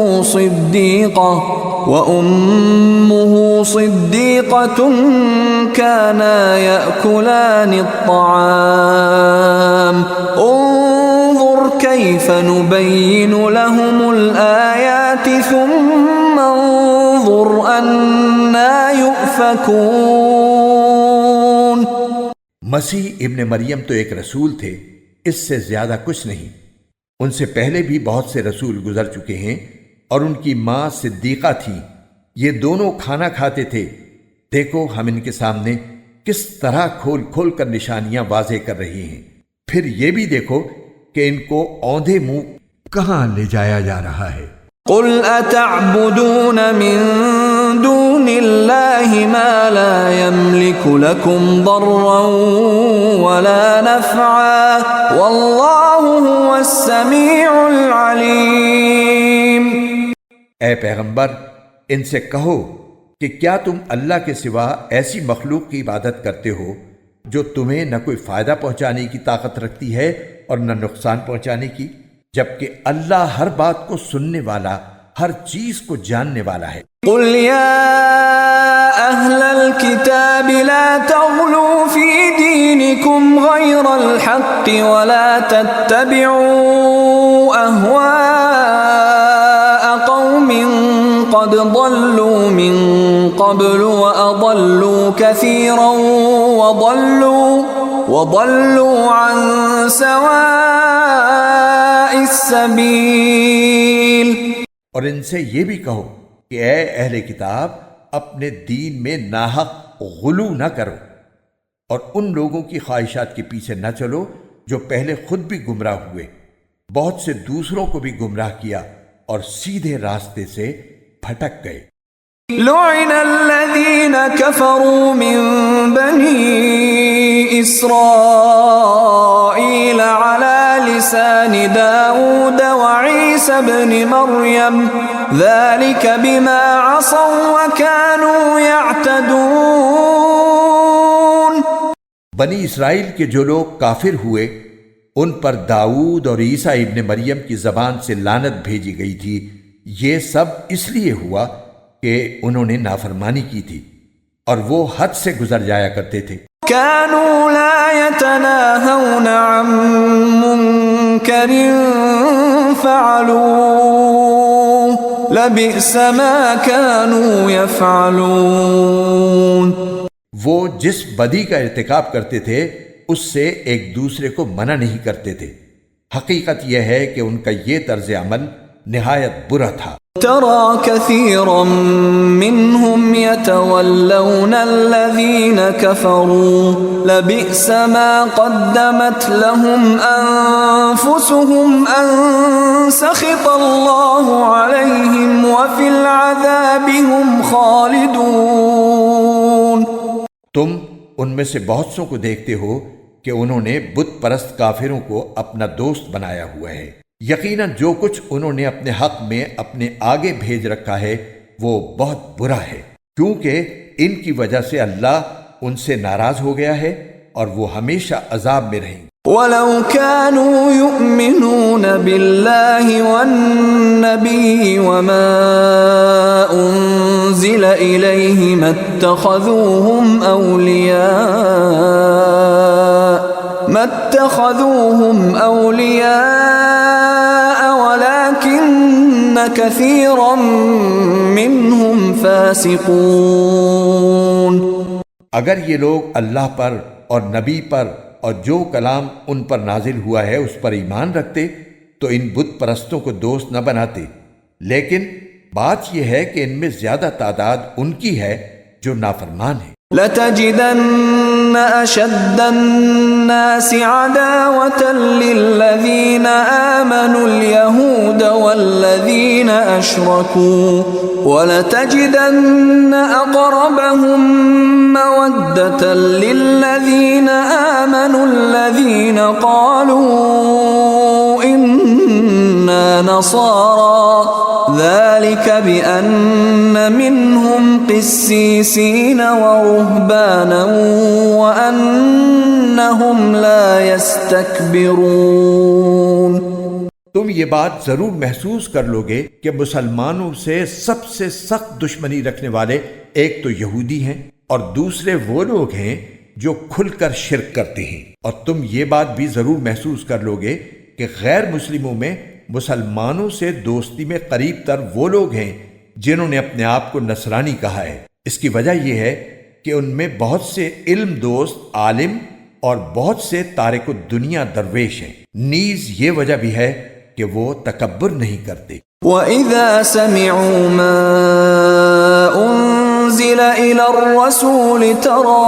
صديقة كانا يأكلان الطعام انظر كيف نبين لهم الآيات ثم انظر أنا يؤفكون۔ مسیح ابن مریم تو ایک رسول تھے، اس سے زیادہ کچھ نہیں۔ ان سے پہلے بھی بہت سے رسول گزر چکے ہیں اور ان کی ماں صدیقہ تھی، یہ دونوں کھانا کھاتے تھے۔ دیکھو ہم ان کے سامنے کس طرح کھول کھول کر نشانیاں واضح کر رہی ہیں، پھر یہ بھی دیکھو کہ ان کو اوندھے منہ کہاں لے جایا جا رہا ہے۔ قل اتعبدون من دون اللہ ما لا يملك لكم ضرا ولا نفعا واللہ هو السمیع العلیم۔ اے پیغمبر ان سے کہو کہ کیا تم اللہ کے سوا ایسی مخلوق کی عبادت کرتے ہو جو تمہیں نہ کوئی فائدہ پہنچانے کی طاقت رکھتی ہے اور نہ نقصان پہنچانے کی، جبکہ اللہ ہر بات کو سننے والا، ہر چیز کو جاننے والا ہے۔ قل یا اہل الكتاب لا تغلوا فی دینکم غیر الحق ولا تتبعوا اہواء قوم قد ضلوا من قبل واضلوا كثيرا وضلوا عن سواء السبیل۔ اور ان سے یہ بھی کہو کہ اے اہل کتاب اپنے دین میں ناحق غلو نہ کرو اور ان لوگوں کی خواہشات کے پیچھے نہ چلو جو پہلے خود بھی گمراہ ہوئے، بہت سے دوسروں کو بھی گمراہ کیا اور سیدھے راستے سے پھٹک گئے۔ لعن الذین کفروا من بنی اسرائیل علی لسان داود وعیسی ابن مریم ذلك بما عصوا وكانوا يعتدون۔ بنی اسرائیل کے جو لوگ کافر ہوئے ان پر داؤد اور عیسیٰ ابن مریم کی زبان سے لعنت بھیجی گئی تھی، یہ سب اس لیے ہوا کہ انہوں نے نافرمانی کی تھی اور وہ حد سے گزر جایا کرتے تھے۔ كانوا لا يتناهون عن منكر فعلوه لبئس ما كانوا يفعلون۔ وہ جس بدی کا ارتکاب کرتے تھے اس سے ایک دوسرے کو منع نہیں کرتے تھے، حقیقت یہ ہے کہ ان کا یہ طرز عمل نہایت برا تھا۔ ترى كثيرا منهم يتولون الذين كفروا لبئس ما قدمت لهم أنفسهم أن سخط الله عليهم وفي العذاب هم خالدون۔ تم ان میں سے بہت سوں کو دیکھتے ہو کہ انہوں نے بت پرست کافروں کو اپنا دوست بنایا ہوا ہے۔ یقیناً جو کچھ انہوں نے اپنے حق میں اپنے آگے بھیج رکھا ہے وہ بہت برا ہے، کیونکہ ان کی وجہ سے اللہ ان سے ناراض ہو گیا ہے اور وہ ہمیشہ عذاب میں رہیں گے۔ وَلَوْ كَانُوا يُؤْمِنُونَ بِاللَّهِ وَالنَّبِيِّ وَمَا أُنزِلَ إِلَيْهِ مَا اتَّخَذُوهُمْ أَوْلِيَاءَ وَلَكِنَّ كَثِيرًا مِّنْهُمْ فَاسِقُونَ۔ اگر یہ لوگ اللہ پر اور نبی پر اور جو کلام ان پر نازل ہوا ہے اس پر ایمان رکھتے تو ان بت پرستوں کو دوست نہ بناتے، لیکن بات یہ ہے کہ ان میں زیادہ تعداد ان کی ہے جو نافرمان ہیں۔ لَتَجِدَنَّ أَشَدَّ النَّاسِ عَدَاوَةً لِّلَّذِينَ آمَنُوا الْيَهُودَ وَالَّذِينَ أَشْرَكُوا وَلَتَجِدَنَّ أَقْرَبَهُم مَّوَدَّةً لِّلَّذِينَ آمَنُوا الَّذِينَ قَالُوا إِنَّا نَصَارَىٰ ذَلِكَ بِأَنَّ مِنْهُمْ قِسِّيسِينَ وَرُهْبَانًا وَأَنَّهُمْ لَا يَسْتَكْبِرُونَ۔ تم یہ بات ضرور محسوس کر لوگے کہ مسلمانوں سے سب سے سخت دشمنی رکھنے والے ایک تو یہودی ہیں اور دوسرے وہ لوگ ہیں جو کھل کر شرک کرتے ہیں، اور تم یہ بات بھی ضرور محسوس کر لوگے کہ غیر مسلموں میں مسلمانوں سے دوستی میں قریب تر وہ لوگ ہیں جنہوں نے اپنے آپ کو نصرانی کہا ہے۔ اس کی وجہ یہ ہے کہ ان میں بہت سے علم دوست عالم اور بہت سے تارک الدنیا درویش ہیں، نیز یہ وجہ بھی ہے کہ وہ تکبر نہیں کرتے۔ وَإِذَا سَمِعُوا مَا أُنزِلَ إِلَى الرَّسُولِ تَرَىٰ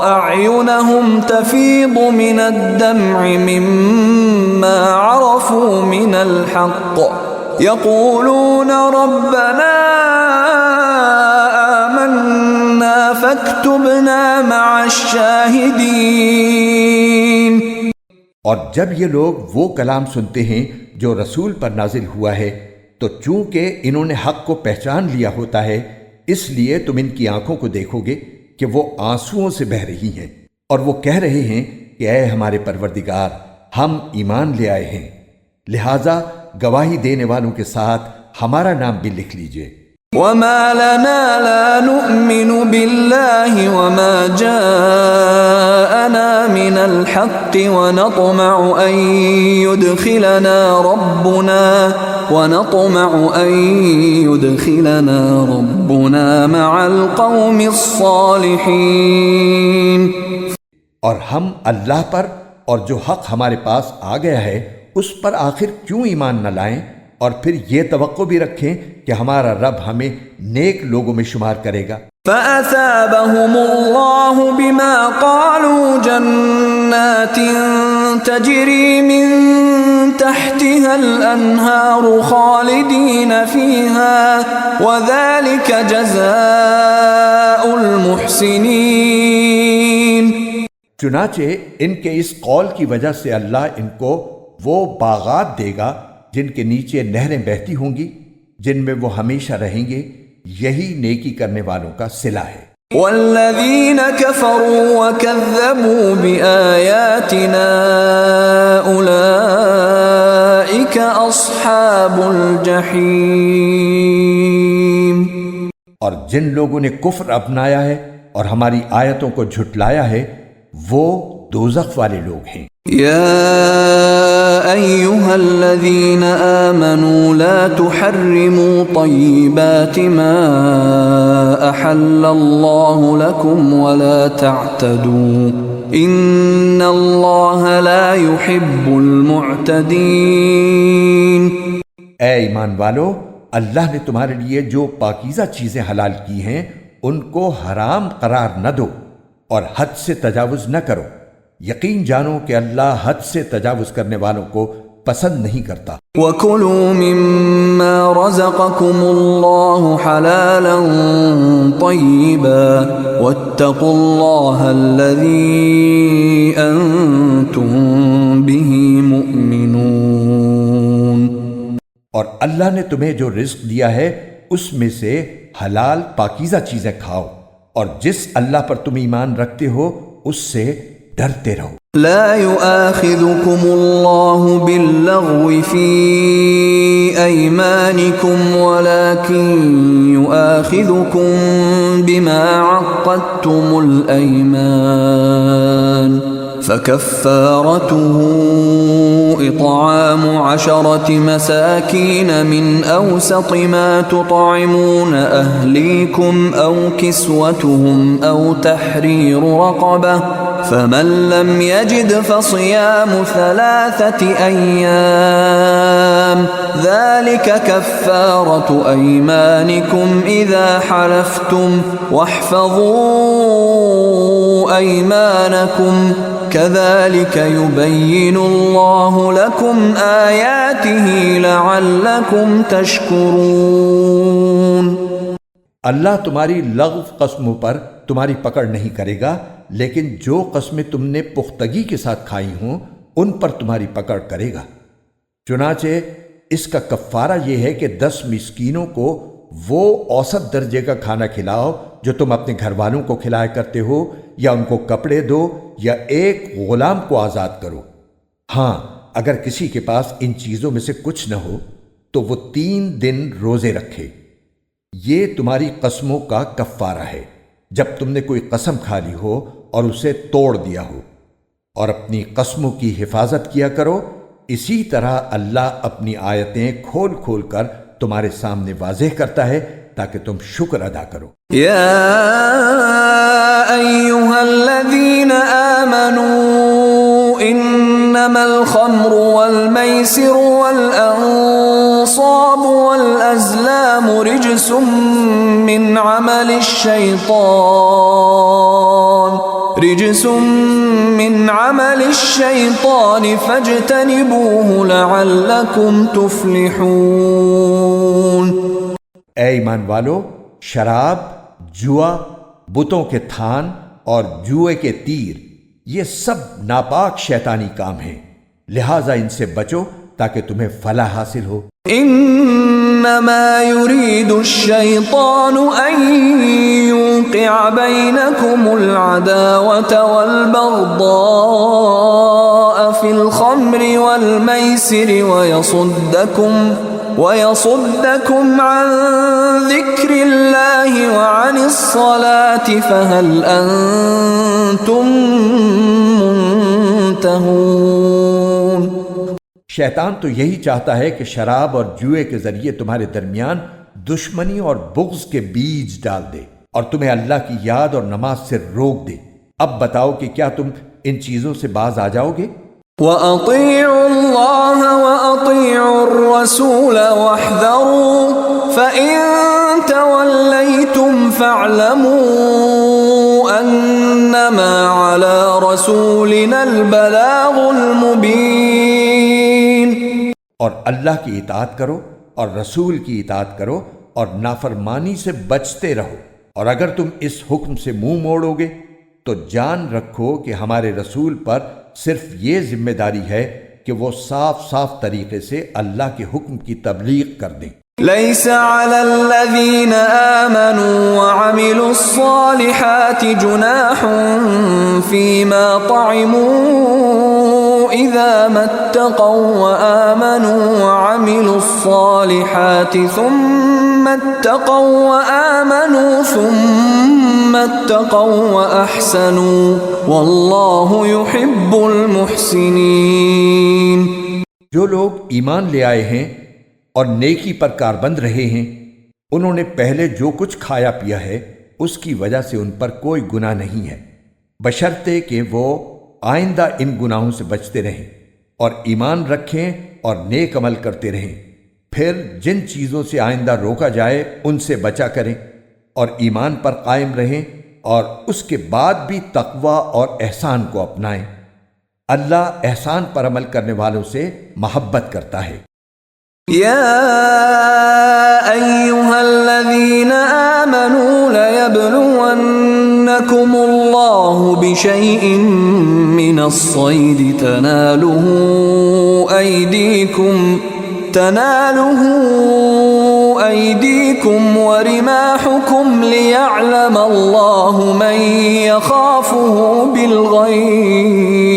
أَعْيُنَهُمْ تَفِيضُ مِنَ الدَّمْعِ مِمَّا عَرَفُوا مِنَ الْحَقِّ يَقُولُونَ رَبَّنَا آمَنَّا فَاكْتُبْنَا مَعَ الشَّاهِدِينَ۔ اور جب یہ لوگ وہ کلام سنتے ہیں جو رسول پر نازل ہوا ہے تو چونکہ انہوں نے حق کو پہچان لیا ہوتا ہے، اس لیے تم ان کی آنکھوں کو دیکھو گے کہ وہ آنسوؤں سے بہہ رہی ہیں، اور وہ کہہ رہے ہیں کہ اے ہمارے پروردگار، ہم ایمان لے آئے ہیں، لہذا گواہی دینے والوں کے ساتھ ہمارا نام بھی لکھ لیجئے۔ وَمَا لَنَا لَا نُؤْمِنُ بِاللَّهِ وَمَا جَاءَنَا مِنَ الْحَقِّ وَنَطْمَعُ أَن يُدْخِلَنَا رَبُّنَا مَعَ الْقَوْمِ الصَّالِحِينَ۔ اور ہم اللہ پر اور جو حق ہمارے پاس آ گیا ہے اس پر آخر کیوں ایمان نہ لائیں اور پھر یہ توقع بھی رکھیں کہ ہمارا رب ہمیں نیک لوگوں میں شمار کرے گا۔ فَأَثَابَهُمُ اللَّهُ بِمَا قَالُوا جَنَّاتٍ تَجْرِي مِن تَحْتِهَا الْأَنْهَارُ خَالِدِينَ فِيهَا وَذَلِكَ جَزَاءُ الْمُحْسِنِينَ۔ چنانچہ ان کے اس قول کی وجہ سے اللہ ان کو وہ باغات دے گا جن کے نیچے نہریں بہتی ہوں گی، جن میں وہ ہمیشہ رہیں گے، یہی نیکی کرنے والوں کا صلہ ہے۔ والذین کفروا وکذبوا بآیاتنا اولئک اصحاب الجحیم۔ اور جن لوگوں نے کفر اپنایا ہے اور ہماری آیتوں کو جھٹلایا ہے وہ دوزخ والے لوگ ہیں۔ یا ایہا الذین آمنوا لا تحرموا طیبات ما احل اللہ لکم ولا تعتدوا ان اللہ لا يحب المعتدین۔ اے ایمان والو، اللہ نے تمہارے لیے جو پاکیزہ چیزیں حلال کی ہیں ان کو حرام قرار نہ دو اور حد سے تجاوز نہ کرو، یقین جانو کہ اللہ حد سے تجاوز کرنے والوں کو پسند نہیں کرتا۔ وَكُلُوا مِمَّا رَزَقَكُمُ اللَّهُ حَلَالًا طَيِّبًا وَاتَّقُوا اللَّهَ الَّذِي أنتم به مؤمنون. اور اللہ نے تمہیں جو رزق دیا ہے اس میں سے حلال پاکیزہ چیزیں کھاؤ، اور جس اللہ پر تم ایمان رکھتے ہو اس سے ڈرتے رہو. لا يؤاخذكم الله باللغو في أيمانكم ولكن يؤاخذكم بما عقدتم الأيمان فكفارته إطعام 10 مساكين من أوسط ما تطعمون أهليكم أو كسوتهم أو تحرير رقبة فمن لم يجد فصيام 3 أيام ذلك كفارة أيمانكم إذا حلفتم واحفظوا أيمانكم كذلك يبين الله لكم آياته لعلكم تشكرون. اللہ تمہاری لغو قسموں پر تمہاری پکڑ نہیں کرے گا، لیکن جو قسمیں تم نے پختگی کے ساتھ کھائی ہوں ان پر تمہاری پکڑ کرے گا. چنانچہ اس کا کفارہ یہ ہے کہ 10 مسکینوں کو وہ اوسط درجے کا کھانا کھلاؤ جو تم اپنے گھر والوں کو کھلایا کرتے ہو، یا ان کو کپڑے دو، یا ایک غلام کو آزاد کرو. ہاں، اگر کسی کے پاس ان چیزوں میں سے کچھ نہ ہو تو وہ 3 دن روزے رکھے. یہ تمہاری قسموں کا کفارہ ہے جب تم نے کوئی قسم کھا لی ہو اور اسے توڑ دیا ہو. اور اپنی قسموں کی حفاظت کیا کرو. اسی طرح اللہ اپنی آیتیں کھول کھول کر تمہارے سامنے واضح کرتا ہے تاکہ تم شکر ادا کرو. يا أيها الذين آمنوا إنما الخمر والميسر والأنصاب والأزلام رجس من عمل الشيطان فاجتنبوه لعلكم تفلحون. اے ایمان والو، شراب، جوا، بتوں کے تھان اور جوئے کے تیر، یہ سب ناپاک شیطانی کام ہیں، لہٰذا ان سے بچو تاکہ تمہیں فلاح حاصل ہو. انما يريد الشيطان ان يوقع بينكم العداوة والبغضاء في الخمر والميسر ويصدكم عن ذكر الله وعن الصلاة فهل أنتم منتهون. شیطان تو یہی چاہتا ہے کہ شراب اور جوئے کے ذریعے تمہارے درمیان دشمنی اور بغض کے بیج ڈال دے اور تمہیں اللہ کی یاد اور نماز سے روک دے. اب بتاؤ کہ کیا تم ان چیزوں سے باز آ جاؤ گے؟ وَأَطِيعُوا اللَّهَ وَأَطِيعُوا الرَّسُولَ وَاحْذَرُوا فَإِن تَوَلَّيْتُمْ فَاعْلَمُوا أَنَّمَا عَلَى رَسُولِنَا الْبَلَاغُ الْمُبِينُ. اور اللہ کی اطاعت کرو اور رسول کی اطاعت کرو اور نافرمانی سے بچتے رہو، اور اگر تم اس حکم سے منہ موڑو گے تو جان رکھو کہ ہمارے رسول پر صرف یہ ذمہ داری ہے کہ وہ صاف صاف طریقے سے اللہ کے حکم کی تبلیغ کر دیں. ليس على الذين آمنوا وعملوا الصالحات جناح فيما طعموا إذا ما اتقوا وآمنوا وعملوا الصالحات ثم اتقوا وآمنوا ثم اتقوا وأحسنوا والله يحب المحسنين. جو لوگ ایمان لے آئے ہیں اور نیکی پر کاربند رہے ہیں، انہوں نے پہلے جو کچھ کھایا پیا ہے اس کی وجہ سے ان پر کوئی گناہ نہیں ہے، بشرطے کہ وہ آئندہ ان گناہوں سے بچتے رہیں اور ایمان رکھیں اور نیک عمل کرتے رہیں. پھر جن چیزوں سے آئندہ روکا جائے ان سے بچا کریں اور ایمان پر قائم رہیں، اور اس کے بعد بھی تقوی اور احسان کو اپنائیں. اللہ احسان پر عمل کرنے والوں سے محبت کرتا ہے. يا أيها الذين آمنوا ليبلونكم الله الله بشيء من الصيد تناله أيديكم ورماحكم ليعلم الله من يخافه بالغيب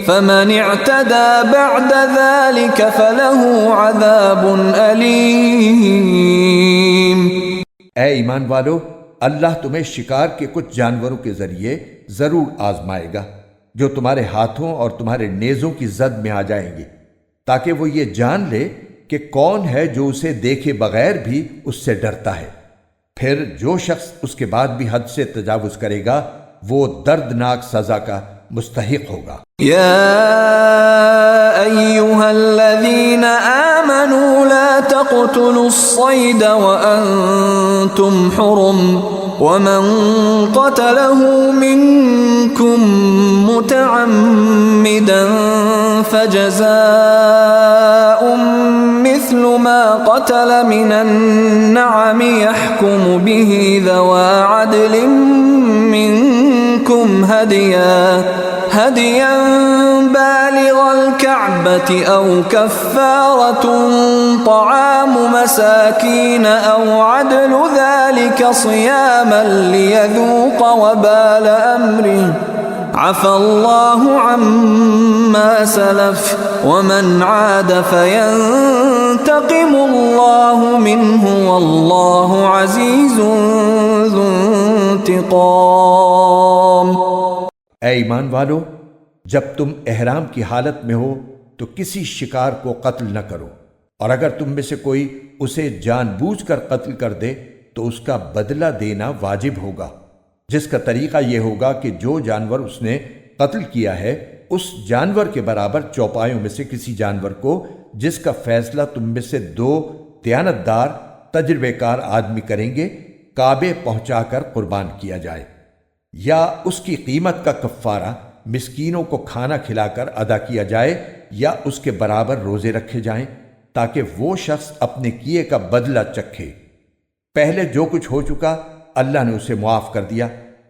فمن اعتدى بعد ذلك فله عذاب أليم۔ اے ایمان والو، اللہ تمہیں شکار کے کچھ جانوروں کے ذریعے ضرور آزمائے گا جو تمہارے ہاتھوں اور تمہارے نیزوں کی زد میں آ جائیں گے، تاکہ وہ یہ جان لے کہ کون ہے جو اسے دیکھے بغیر بھی اس سے ڈرتا ہے۔ پھر جو شخص اس کے بعد بھی حد سے تجاوز کرے گا وہ دردناک سزا کا مستحق ہوگا۔ یا ایہا الذین آمنوا لا تقتلوا الصید وانتم حرم ومن قتله منکم متعمدا فجزاء مثل ما قتل من النعم يحكم به ذوى عدل منكم هديا بالغ الكعبة أو كفارة طعام مساكين أو عدل ذلك صياما ليذوق وبال أمره عفى الله عما سلف ومن عاد فينتقم الله منه والله عزيز ذو انتقام۔ اے ایمان والو، جب تم احرام کی حالت میں ہو تو کسی شکار کو قتل نہ کرو، اور اگر تم میں سے کوئی اسے جان بوجھ کر قتل کر دے تو اس کا بدلہ دینا واجب ہوگا، جس کا طریقہ یہ ہوگا کہ جو جانور اس نے قتل کیا ہے اس جانور کے برابر چوپایوں میں سے کسی جانور کو، جس کا فیصلہ تم میں سے 2 دیانتدار تجربے کار آدمی کریں گے، کعبے پہنچا کر قربان کیا جائے، یا اس کی قیمت کا کفارہ مسکینوں کو کھانا کھلا کر ادا کیا جائے، یا اس کے برابر روزے رکھے جائیں تاکہ وہ شخص اپنے کیے کا بدلہ چکھے۔ پہلے جو کچھ ہو چکا اللہ نے اسے معاف کر دیا،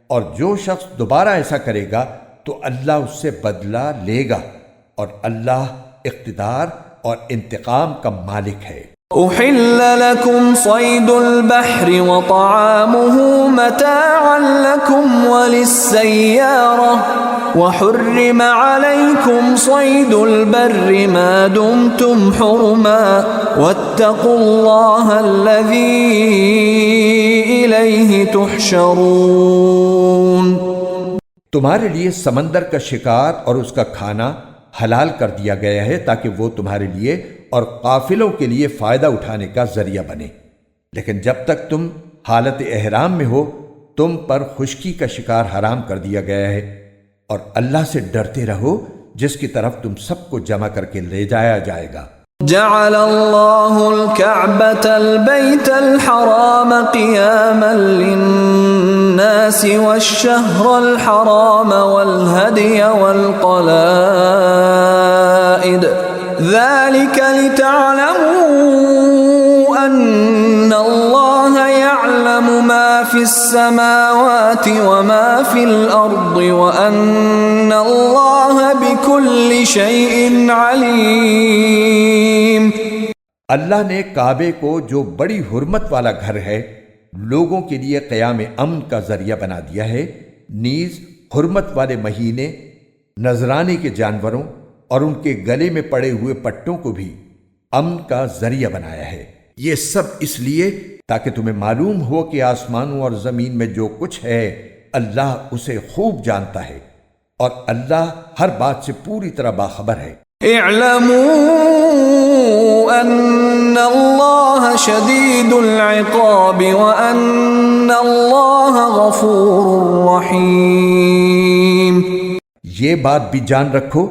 اور جو شخص دوبارہ ایسا کرے گا تو اللہ اس سے بدلہ لے گا، اور اللہ اقتدار اور انتقام کا مالک ہے۔ أحل لكم صيد البحر وطعامه متاعا لكم وللسيارة وحرم عليكم صيد البر ما دمتم حرما واتقوا الله الذي إليه تحشرون۔ تمہارے لیے سمندر کا شکار اور اس کا کھانا حلال کر دیا گیا ہے تاکہ وہ تمہارے لیے اور قافلوں کے لیے فائدہ اٹھانے کا ذریعہ بنے، لیکن جب تک تم حالت احرام میں ہو تم پر خشکی کا شکار حرام کر دیا گیا ہے، اور اللہ سے ڈرتے رہو جس کی طرف تم سب کو جمع کر کے لے جایا جائے گا۔ جعل الله الكعبة البيت الحرام قياما للناس والشهر الحرام والهدي والقلائد ذلك لتعلموا أن الله يعلم ما في السماوات وما في الأرض وأن الله بكل شيء عليم۔ اللہ نے کعبے کو جو بڑی حرمت والا گھر ہے لوگوں کے لیے قیام امن کا ذریعہ بنا دیا ہے، نیز حرمت والے مہینے، نذرانے کے جانوروں اور ان کے گلے میں پڑے ہوئے پٹوں کو بھی امن کا ذریعہ بنایا ہے۔ یہ سب اس لیے تاکہ تمہیں معلوم ہو کہ آسمانوں اور زمین میں جو کچھ ہے اللہ اسے خوب جانتا ہے، اور اللہ ہر بات سے پوری طرح باخبر ہے۔ اعلموا ان اللہ شدید العقاب وان اللہ غفور رحیم۔ یہ بات بھی جان رکھو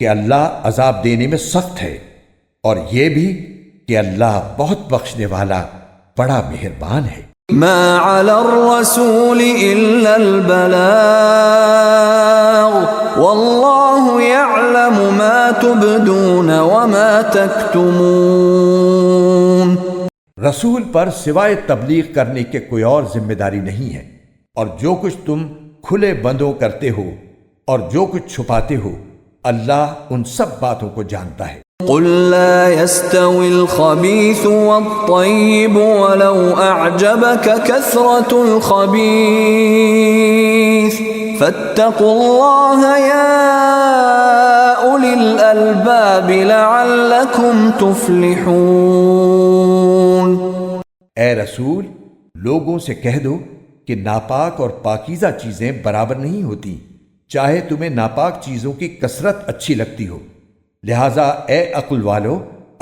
کہ اللہ عذاب دینے میں سخت ہے، اور یہ بھی کہ اللہ بہت بخشنے والا بڑا مہربان ہے۔ ما علی الرسول الا البلاغ واللہ یعلم ما تبدون وما تکتمون۔ رسول پر سوائے تبلیغ کرنے کے کوئی اور ذمہ داری نہیں ہے، اور جو کچھ تم کھلے بندوں کرتے ہو اور جو کچھ چھپاتے ہو، اللہ ان سب باتوں کو جانتا ہے۔ قل لا يستوي الخبيث والطيب ولو أعجبك كثرة الخبيث فاتقوا الله يا أولي الألباب لعلكم تفلحون۔ اے رسول، لوگوں سے کہہ دو کہ ناپاک اور پاکیزہ چیزیں برابر نہیں ہوتی، چاہے تمہیں ناپاک چیزوں کی کثرت اچھی لگتی ہو، لہذا اے عقل والو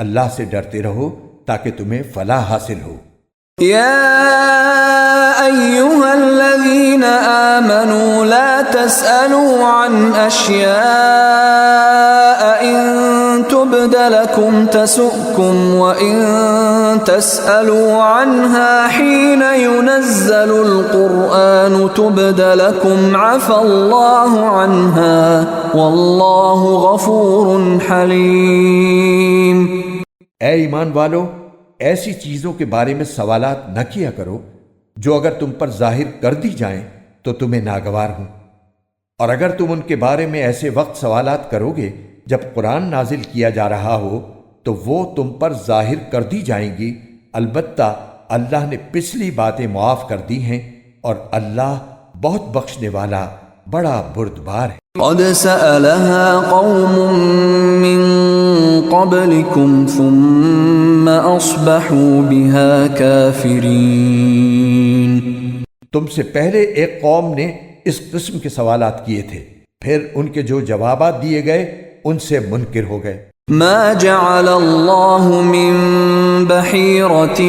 اللہ سے ڈرتے رہو تاکہ تمہیں فلاح حاصل ہو۔ يا أيها الذين آمنوا لا تسألوا عن أشياء إن تبد لكم تسؤكم وإن تسألوا عنها حين ينزل القرآن تبد لكم عفى الله عنها والله غفور حليم۔ اے ایمان والو، ایسی چیزوں کے بارے میں سوالات نہ کیا کرو جو اگر تم پر ظاہر کر دی جائیں تو تمہیں ناگوار ہوں، اور اگر تم ان کے بارے میں ایسے وقت سوالات کرو گے جب قرآن نازل کیا جا رہا ہو تو وہ تم پر ظاہر کر دی جائیں گی، البتہ اللہ نے پچھلی باتیں معاف کر دی ہیں اور اللہ بہت بخشنے والا بڑا بردبار ہے۔ قد سألها قوم من قبلكم ثم أصبحوا بها كافرين۔ تم سے پہلے ایک قوم نے اس قسم کے سوالات کیے تھے، پھر ان کے جو جوابات دیے گئے ان سے منکر ہو گئے۔ ما جعل الله من بحيرة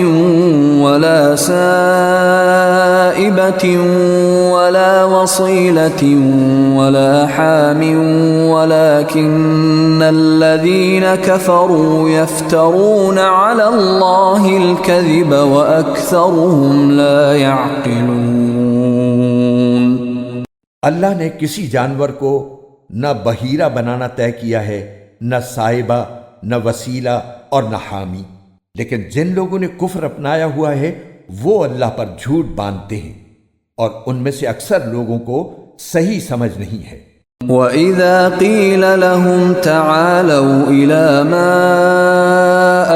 ولا سائبة ولا وصيلة ولا حام ولكن الذين كفروا يفترون على الله الكذب وأكثرهم لا يعقلون۔ اللہ نے کسی جانور کو نہ بحیرہ بنانا طے کیا ہے، نہ صائبہ، نہ وسیلہ اور نہ حامی، لیکن جن لوگوں نے کفر اپنایا ہوا ہے وہ اللہ پر جھوٹ باندھتے ہیں اور ان میں سے اکثر لوگوں کو صحیح سمجھ نہیں ہے۔ وَإِذَا قِيلَ لَهُمْ تَعَالَوْا إِلَى مَا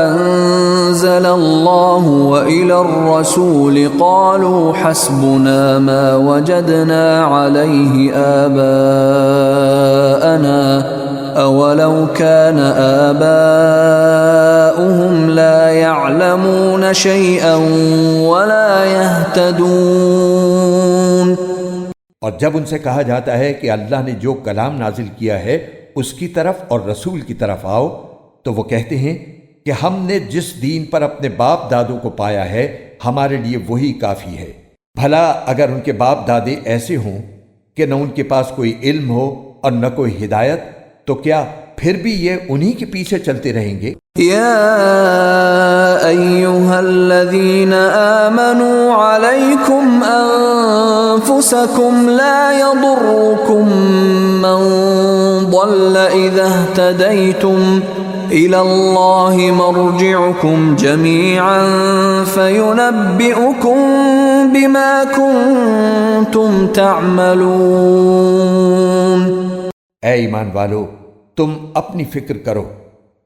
أَنزَلَ اللَّهُ وَإِلَى الرَّسُولِ قَالُوا حَسْبُنَا مَا وَجَدْنَا عَلَيْهِ آبَاءَنَا أَوَلَوْ كَانَ آبَاؤُهُمْ لَا يَعْلَمُونَ شَيْئًا وَلَا يَهْتَدُونَ۔ اور جب ان سے کہا جاتا ہے کہ اللہ نے جو کلام نازل کیا ہے اس کی طرف اور رسول کی طرف آؤ، تو وہ کہتے ہیں کہ ہم نے جس دین پر اپنے باپ دادوں کو پایا ہے ہمارے لیے وہی کافی ہے۔ بھلا اگر ان کے باپ دادے ایسے ہوں کہ نہ ان کے پاس کوئی علم ہو اور نہ کوئی ہدایت، تو کیا پھر بھی یہ انہی کے پیچھے چلتے رہیں گے؟ یا ایہا الذین آمنوا علیکم انفسکم لا یضرکم من ضل اذا اہتدیتم الى اللہ مرجعکم جمیعا فینبئکم بما کنتم تعملون۔ اے ایمان والو، تم اپنی فکر کرو،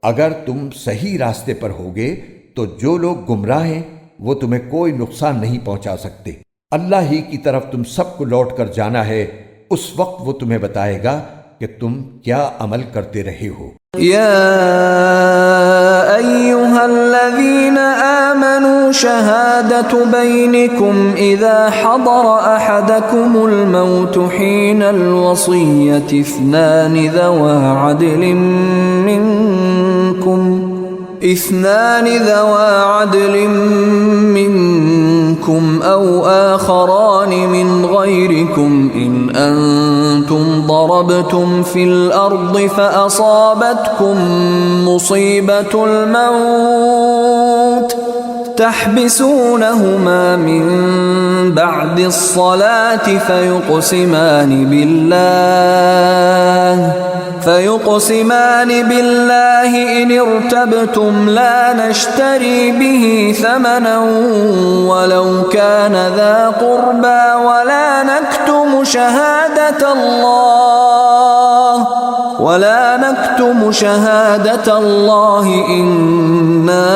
اگر تم صحیح راستے پر ہوگے تو جو لوگ گمراہ ہیں وہ تمہیں کوئی نقصان نہیں پہنچا سکتے۔ اللہ ہی کی طرف تم سب کو لوٹ کر جانا ہے، اس وقت وہ تمہیں بتائے گا کہ تم کیا عمل کرتے رہے ہو۔ یا ایہا الذین آمنوا شہادت بینکم اذا حضر احدکم الموت حین الوصیۃ اثنان ذوا عدل منکم او آخران من غیرکم ان انتم ضربتم فی الارض فاصابتکم مصیبۃ الموت تحبسونهما من بعد الصلاة فيقسمان بالله إن ارتبتم لا نشتري به ثمنا ولو كان ذا قربى ولا نكتم شهادة الله إنا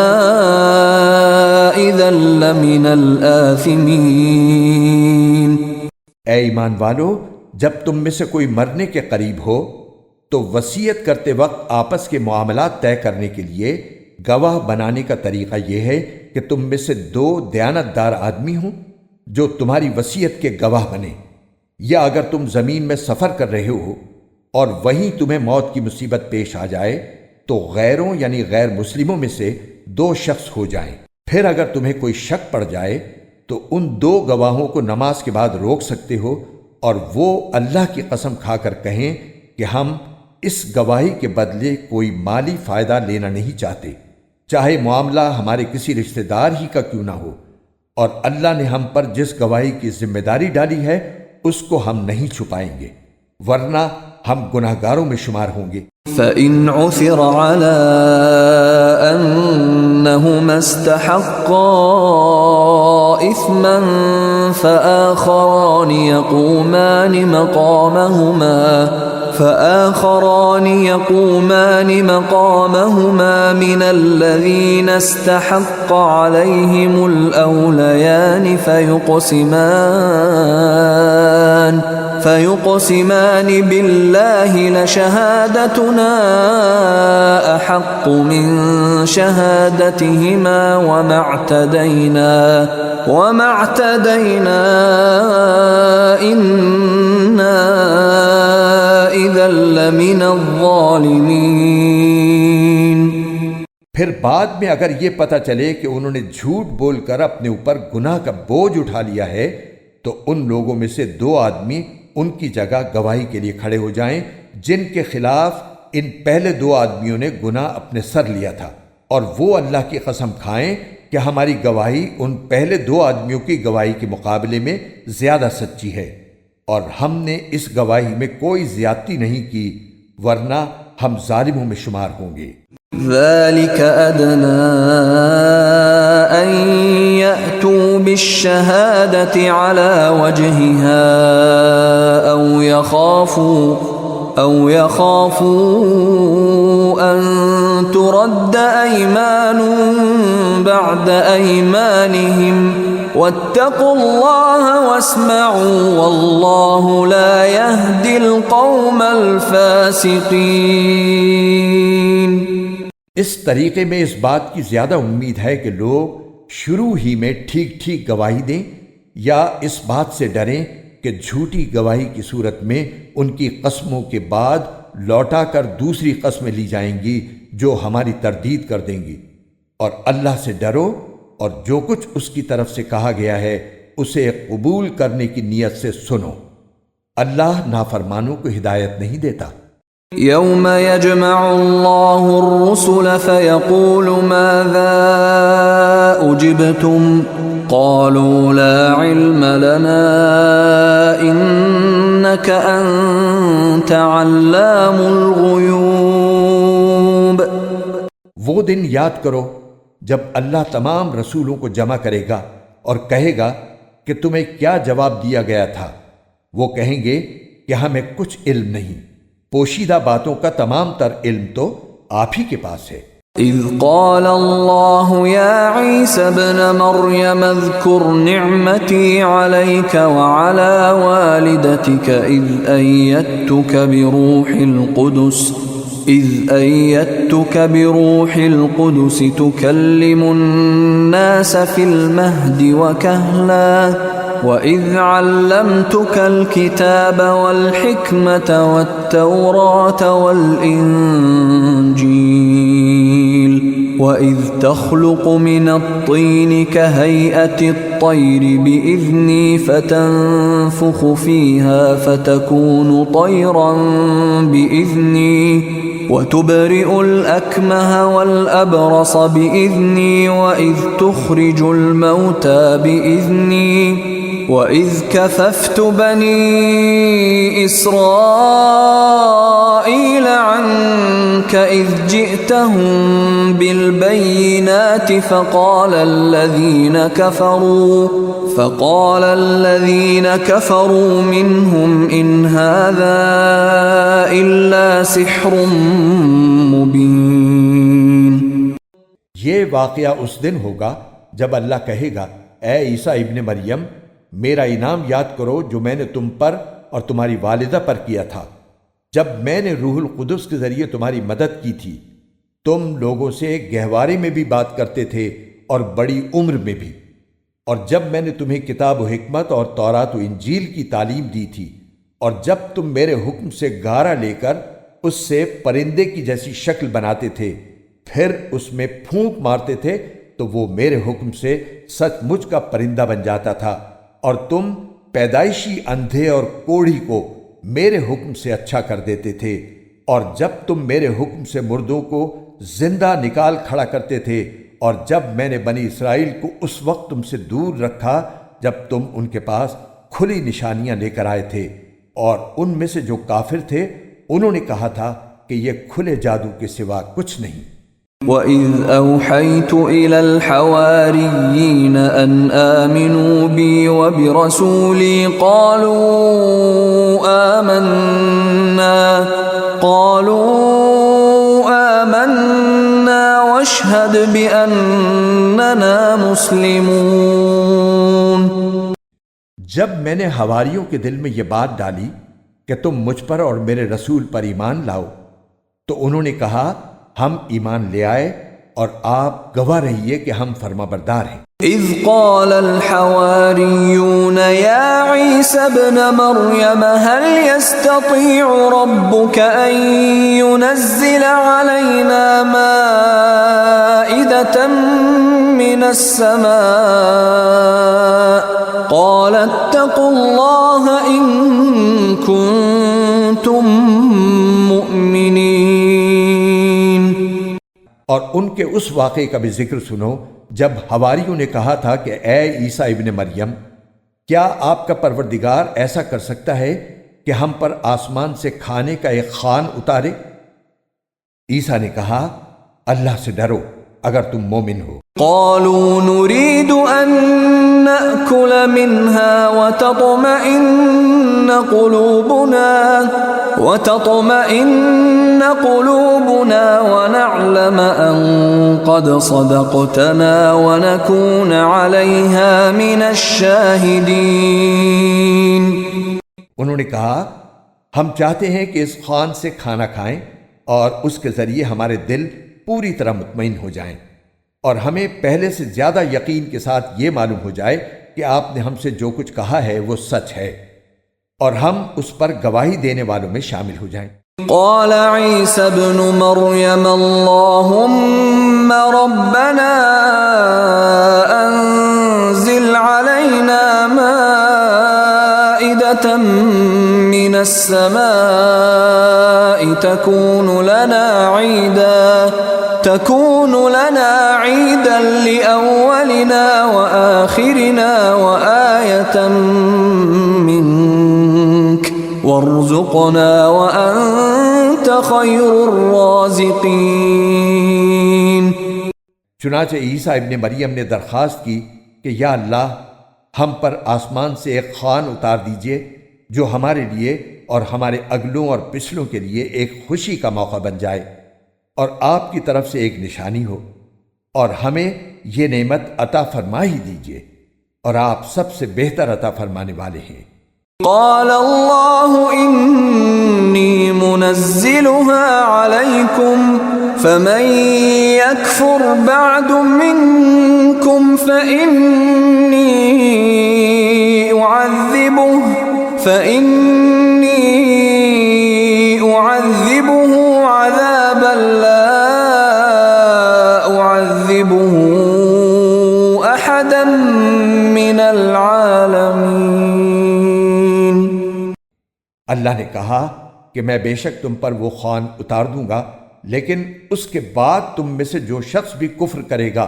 إذا لمن الآثمين۔ اے ایمان والو، جب تم میں سے کوئی مرنے کے قریب ہو تو وصیت کرتے وقت آپس کے معاملات طے کرنے کے لیے گواہ بنانے کا طریقہ یہ ہے کہ تم میں سے 2 دیانتدار آدمی ہوں جو تمہاری وصیت کے گواہ بنیں، یا اگر تم زمین میں سفر کر رہے ہو اور وہیں تمہیں موت کی مصیبت پیش آ جائے تو غیروں یعنی غیر مسلموں میں سے 2 شخص ہو جائیں۔ پھر اگر تمہیں کوئی شک پڑ جائے تو ان 2 گواہوں کو نماز کے بعد روک سکتے ہو اور وہ اللہ کی قسم کھا کر کہیں کہ ہم اس گواہی کے بدلے کوئی مالی فائدہ لینا نہیں چاہتے، چاہے معاملہ ہمارے کسی رشتہ دار ہی کا کیوں نہ ہو، اور اللہ نے ہم پر جس گواہی کی ذمہ داری ڈالی ہے اس کو ہم نہیں چھپائیں گے، ورنہ ہم گناہگاروں میں شمار ہوں گے۔ فَإِنْ عُثِرَ عَلَىٰ أَنَّهُمَا اسْتَحَقَّا إِثْمًا فَآخَرَانِ يَقُومَانِ مَقَامَهُمَا مِنَ الَّذِينَ اسْتَحَقَّ عَلَيْهِمُ الْأَوْلَيَانِ فيقسمان بالله لشهادتنا أحق من شهادتهما وما اعتدينا إنا إذا لمن الظالمين۔ پھر بعد میں اگر یہ پتہ چلے کہ انہوں نے جھوٹ بول کر اپنے اوپر گناہ کا بوجھ اٹھا لیا ہے تو ان لوگوں میں سے 2 آدمی ان کی جگہ گواہی کے لیے کھڑے ہو جائیں جن کے خلاف ان پہلے 2 آدمیوں نے گناہ اپنے سر لیا تھا، اور وہ اللہ کی قسم کھائیں کہ ہماری گواہی ان پہلے 2 آدمیوں کی گواہی کے مقابلے میں زیادہ سچی ہے، اور ہم نے اس گواہی میں کوئی زیادتی نہیں کی، ورنہ ہم ظالموں میں شمار ہوں گے۔ ذلك أدنى أن يأتوا بالشهادة على وجهها أو يخافوا أن ترد أيمان بعد أيمانهم واتقوا الله واسمعوا والله لا يهدي القوم الفاسقين۔ اس طریقے میں اس بات کی زیادہ امید ہے کہ لوگ شروع ہی میں ٹھیک ٹھیک گواہی دیں، یا اس بات سے ڈریں کہ جھوٹی گواہی کی صورت میں ان کی قسموں کے بعد لوٹا کر دوسری قسمیں لی جائیں گی جو ہماری تردید کر دیں گی، اور اللہ سے ڈرو اور جو کچھ اس کی طرف سے کہا گیا ہے اسے قبول کرنے کی نیت سے سنو۔ اللہ نافرمانوں کو ہدایت نہیں دیتا۔ يوم يجمع الله الرسل فيقول ماذا أجبتم قالوا لا علم لنا إنك أنت علام الغيوب۔ وہ دن یاد کرو جب اللہ تمام رسولوں کو جمع کرے گا اور کہے گا کہ تمہیں کیا جواب دیا گیا تھا، وہ کہیں گے کہ ہمیں کچھ علم نہیں، پوشیدہ باتوں کا تمام تر علم تو آپ ہی کے پاس ہے۔ اذ قال اللہ یا عیسی ابن مریم اذکر نعمتی علیک وعلی والدتک اذ ایدتک بروح القدس تکلم الناس فی المہد وکہلا وَإِذْ عَلَّمْتُكَ الْكِتَابَ وَالْحِكْمَةَ وَالتَّوْرَاةَ وَالْإِنْجِيلَ وَإِذْ تَخْلُقُ مِنَ الطِّينِ كَهَيْئَةِ الطَّيْرِ بِإِذْنِي فَتَنفُخُ فِيهَا فَتَكُونُ طَيْرًا بِإِذْنِي وَتُبْرِئُ الْأَكْمَهَ وَالْأَبْرَصَ بِإِذْنِي وَإِذْ تُخْرِجُ الْمَوْتَى بِإِذْنِي وَإِذْ كَفَفْتُ بَنِي إِسْرَائِيلَ عليك إذ جئتهم بالبينات فقال الذين كفروا منهم إن هذا إلا سحر مبين۔ یہ واقعہ اس دن ہوگا جب اللہ کہے گا، اے عیسیٰ ابن مریم، میرا انعام یاد کرو جو میں نے تم پر اور تمہاری والدہ پر کیا تھا، جب میں نے روح القدس کے ذریعے تمہاری مدد کی تھی۔ تم لوگوں سے گہوارے میں بھی بات کرتے تھے اور بڑی عمر میں بھی، اور جب میں نے تمہیں کتاب و حکمت اور تورات و انجیل کی تعلیم دی تھی، اور جب تم میرے حکم سے گارا لے کر اس سے پرندے کی جیسی شکل بناتے تھے، پھر اس میں پھونک مارتے تھے تو وہ میرے حکم سے سچ مچ کا پرندہ بن جاتا تھا، اور تم پیدائشی اندھے اور کوڑھی کو میرے حکم سے اچھا کر دیتے تھے، اور جب تم میرے حکم سے مردوں کو زندہ نکال کھڑا کرتے تھے، اور جب میں نے بنی اسرائیل کو اس وقت تم سے دور رکھا جب تم ان کے پاس کھلی نشانیاں لے کر آئے تھے، اور ان میں سے جو کافر تھے انہوں نے کہا تھا کہ یہ کھلے جادو کے سوا کچھ نہیں۔ وَإِذْ أَوْحَيْتُ إِلَى الْحَوَارِيِّينَ أَنْ آمِنُوا بِي وَبِرَسُولِي قَالُوا آمَنَّا وَاشْهَدْ بِأَنَّنَا مُسْلِمُونَ۔ جب میں نے حواریوں کے دل میں یہ بات ڈالی کہ تم مجھ پر اور میرے رسول پر ایمان لاؤ، تو انہوں نے کہا ہم ایمان لے آئے، اور آپ گواہ رہیے کہ ہم فرما بردار ہیں۔ اذ قال الحواريون يا عيسى ابن مريم هل يستطيع ربك أن ينزل علينا مائدة من السماء قال اتقوا الله إن كنتم مؤمنين۔ اور ان کے اس واقعے کا بھی ذکر سنو جب حواریوں نے کہا تھا کہ اے عیسیٰ ابن مریم، کیا آپ کا پروردگار ایسا کر سکتا ہے کہ ہم پر آسمان سے کھانے کا ایک خوان اتارے؟ عیسیٰ نے کہا اللہ سے ڈرو اگر تم مومن ہو۔ قالوا نريد أن نأكل منها وتطمئن قلوبنا ونعلم أن قد صدقتنا ونكون عليها من الشاهدين۔ انہوں نے کہا ہم چاہتے ہیں کہ اس خوان سے کھانا کھائیں اور اس کے ذریعے ہمارے دل پوری طرح مطمئن ہو جائیں، اور ہمیں پہلے سے زیادہ یقین کے ساتھ یہ معلوم ہو جائے کہ آپ نے ہم سے جو کچھ کہا ہے وہ سچ ہے، اور ہم اس پر گواہی دینے والوں میں شامل ہو جائیں۔ قال عيسى ابن مريم اللهم ربنا أنزل علينا مائدة من السماء تكون لنا عيدا لأولنا وآخرنا وآية منك وارزقنا وأنت خير الرازقين۔ چنانچہ عیسیٰ ابن مریم نے درخواست کی کہ یا اللہ ہم پر آسمان سے ایک خوان اتار دیجئے جو ہمارے لیے اور ہمارے اگلوں اور پچھلوں کے لیے ایک خوشی کا موقع بن جائے، اور آپ کی طرف سے ایک نشانی ہو، اور ہمیں یہ نعمت عطا فرما ہی دیجئے، اور آپ سب سے بہتر عطا فرمانے والے ہیں۔ قال الله إني منزلها عليكم فمن يكفر بعد منكم فإني أعذبه عذابا لا أعذبه أحدا من العالمين۔ اللہ نے کہا کہ میں بے شک تم پر وہ خوان اتار دوں گا، لیکن اس کے بعد تم میں سے جو شخص بھی کفر کرے گا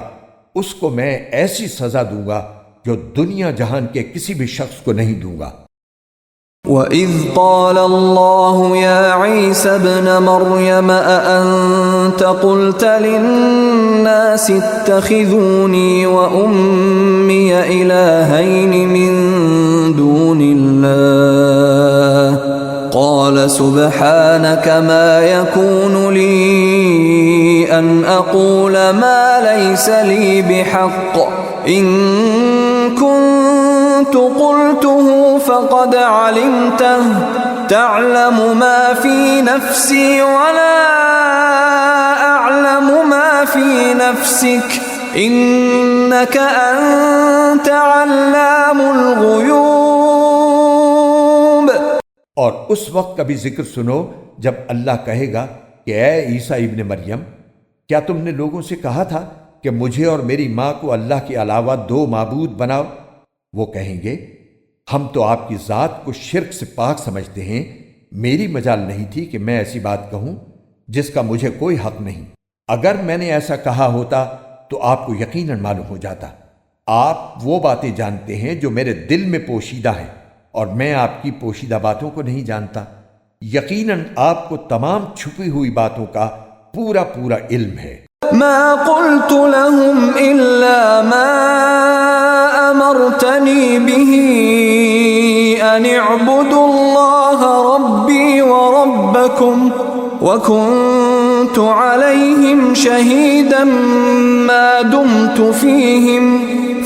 اس کو میں ایسی سزا دوں گا جو دنیا جہان کے کسی بھی شخص کو نہیں دوں گا۔ وَإِذْ قَالَ اللَّهُ يَا عِيسَى ابْنَ مَرْيَمَ أَأَنْتَ قُلْتَ لِلنَّاسِ اتَّخِذُونِي وَأُمِّيَ إِلَٰهَيْنِ مِن دُونِ اللَّهِ قَالَ سُبْحَانَكَ مَا يَكُونُ لِي أَنْ أَقُولَ مَا لَيْسَ لِي بِحَقٍّ إِن كُنتُ قُلْتُهُ فَقَدْ عَلِمْتَهُ تَعْلَمُ مَا فِي نَفْسِي وَلَا أَعْلَمُ مَا فِي نَفْسِكَ إِنَّكَ أَنْتَ عَلَّامُ الْغُيُوبِ۔ اور اس وقت کا بھی ذکر سنو جب اللہ کہے گا کہ اے عیسیٰ ابن مریم، کیا تم نے لوگوں سے کہا تھا کہ مجھے اور میری ماں کو اللہ کے علاوہ دو معبود بناؤ؟ وہ کہیں گے ہم تو آپ کی ذات کو شرک سے پاک سمجھتے ہیں، میری مجال نہیں تھی کہ میں ایسی بات کہوں جس کا مجھے کوئی حق نہیں۔ اگر میں نے ایسا کہا ہوتا تو آپ کو یقیناً معلوم ہو جاتا۔ آپ وہ باتیں جانتے ہیں جو میرے دل میں پوشیدہ ہیں، اور میں آپ کی پوشیدہ باتوں کو نہیں جانتا۔ یقیناً آپ کو تمام چھپی ہوئی باتوں کا پورا علم ہے۔ ما قلت لهم إلا ما أمرتني به أن اعبدوا الله ربي وربكم وكنت عليهم شهيدا ما دمت فيهم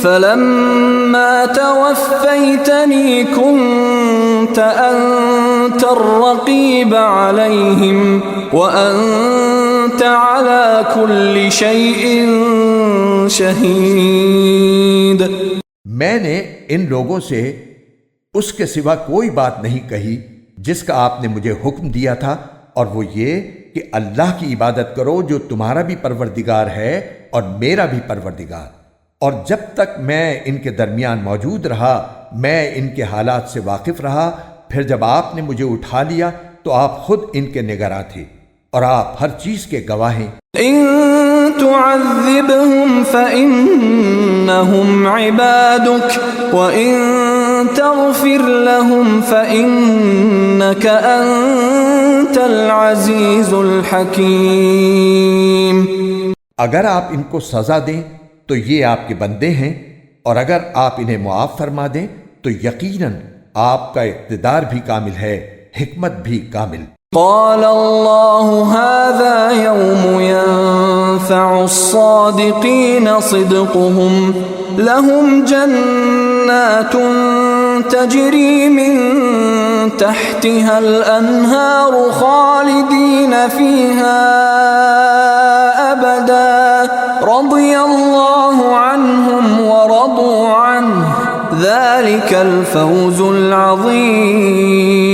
فلما توفيتني كنت أنت الرقيب عليهم وأنت على كل شيء شهيد۔ میں نے ان لوگوں سے اس کے سوا کوئی بات نہیں کہی جس کا آپ نے مجھے حکم دیا تھا، اور وہ یہ کہ اللہ کی عبادت کرو جو تمہارا بھی پروردگار ہے اور میرا بھی پروردگار۔ اور جب تک میں ان کے درمیان موجود رہا میں ان کے حالات سے واقف رہا، پھر جب آپ نے مجھے اٹھا لیا تو آپ خود ان کے نگراں تھے اور آپ ہر چیز کے گواہ ہیں۔ إن تعذبهم فإنهم عبادك وإن تغفر لهم فإنك أنت العزيز الحكيم۔ اگر آپ ان کو سزا دیں تو یہ آپ کے بندے ہیں، اور اگر آپ انہیں معاف فرما دیں تو یقیناً آپ کا اقتدار بھی کامل ہے، حکمت بھی کامل۔ قال الله هذا يوم ينفع الصادقين صدقهم لهم جنات تجري من تحتها الأنهار خالدين فيها أبدا رضي الله عنهم ورضوا عنه ذلك الفوز العظيم۔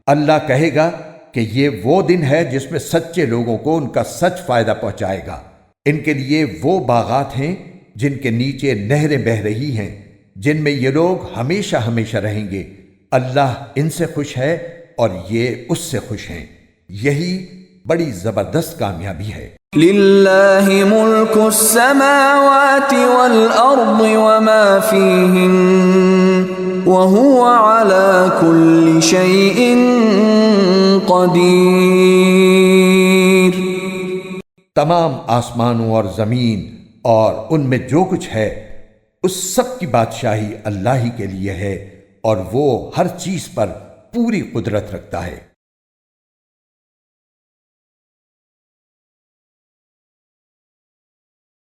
اللہ کہے گا کہ یہ وہ دن ہے جس میں سچے لوگوں کو ان کا سچ فائدہ پہنچائے گا۔ ان کے لیے وہ باغات ہیں جن کے نیچے نہریں بہہ رہی ہیں، جن میں یہ لوگ ہمیشہ ہمیشہ رہیں گے۔ اللہ ان سے خوش ہے اور یہ اس سے خوش ہیں۔ یہی بڑی زبردست کامیابی ہے۔ للہ ملک السماوات والارض وما فیہن وهو على كل شيء قدیر۔ تمام آسمانوں اور زمین اور ان میں جو کچھ ہے اس سب کی بادشاہی اللہ ہی کے لیے ہے، اور وہ ہر چیز پر پوری قدرت رکھتا ہے۔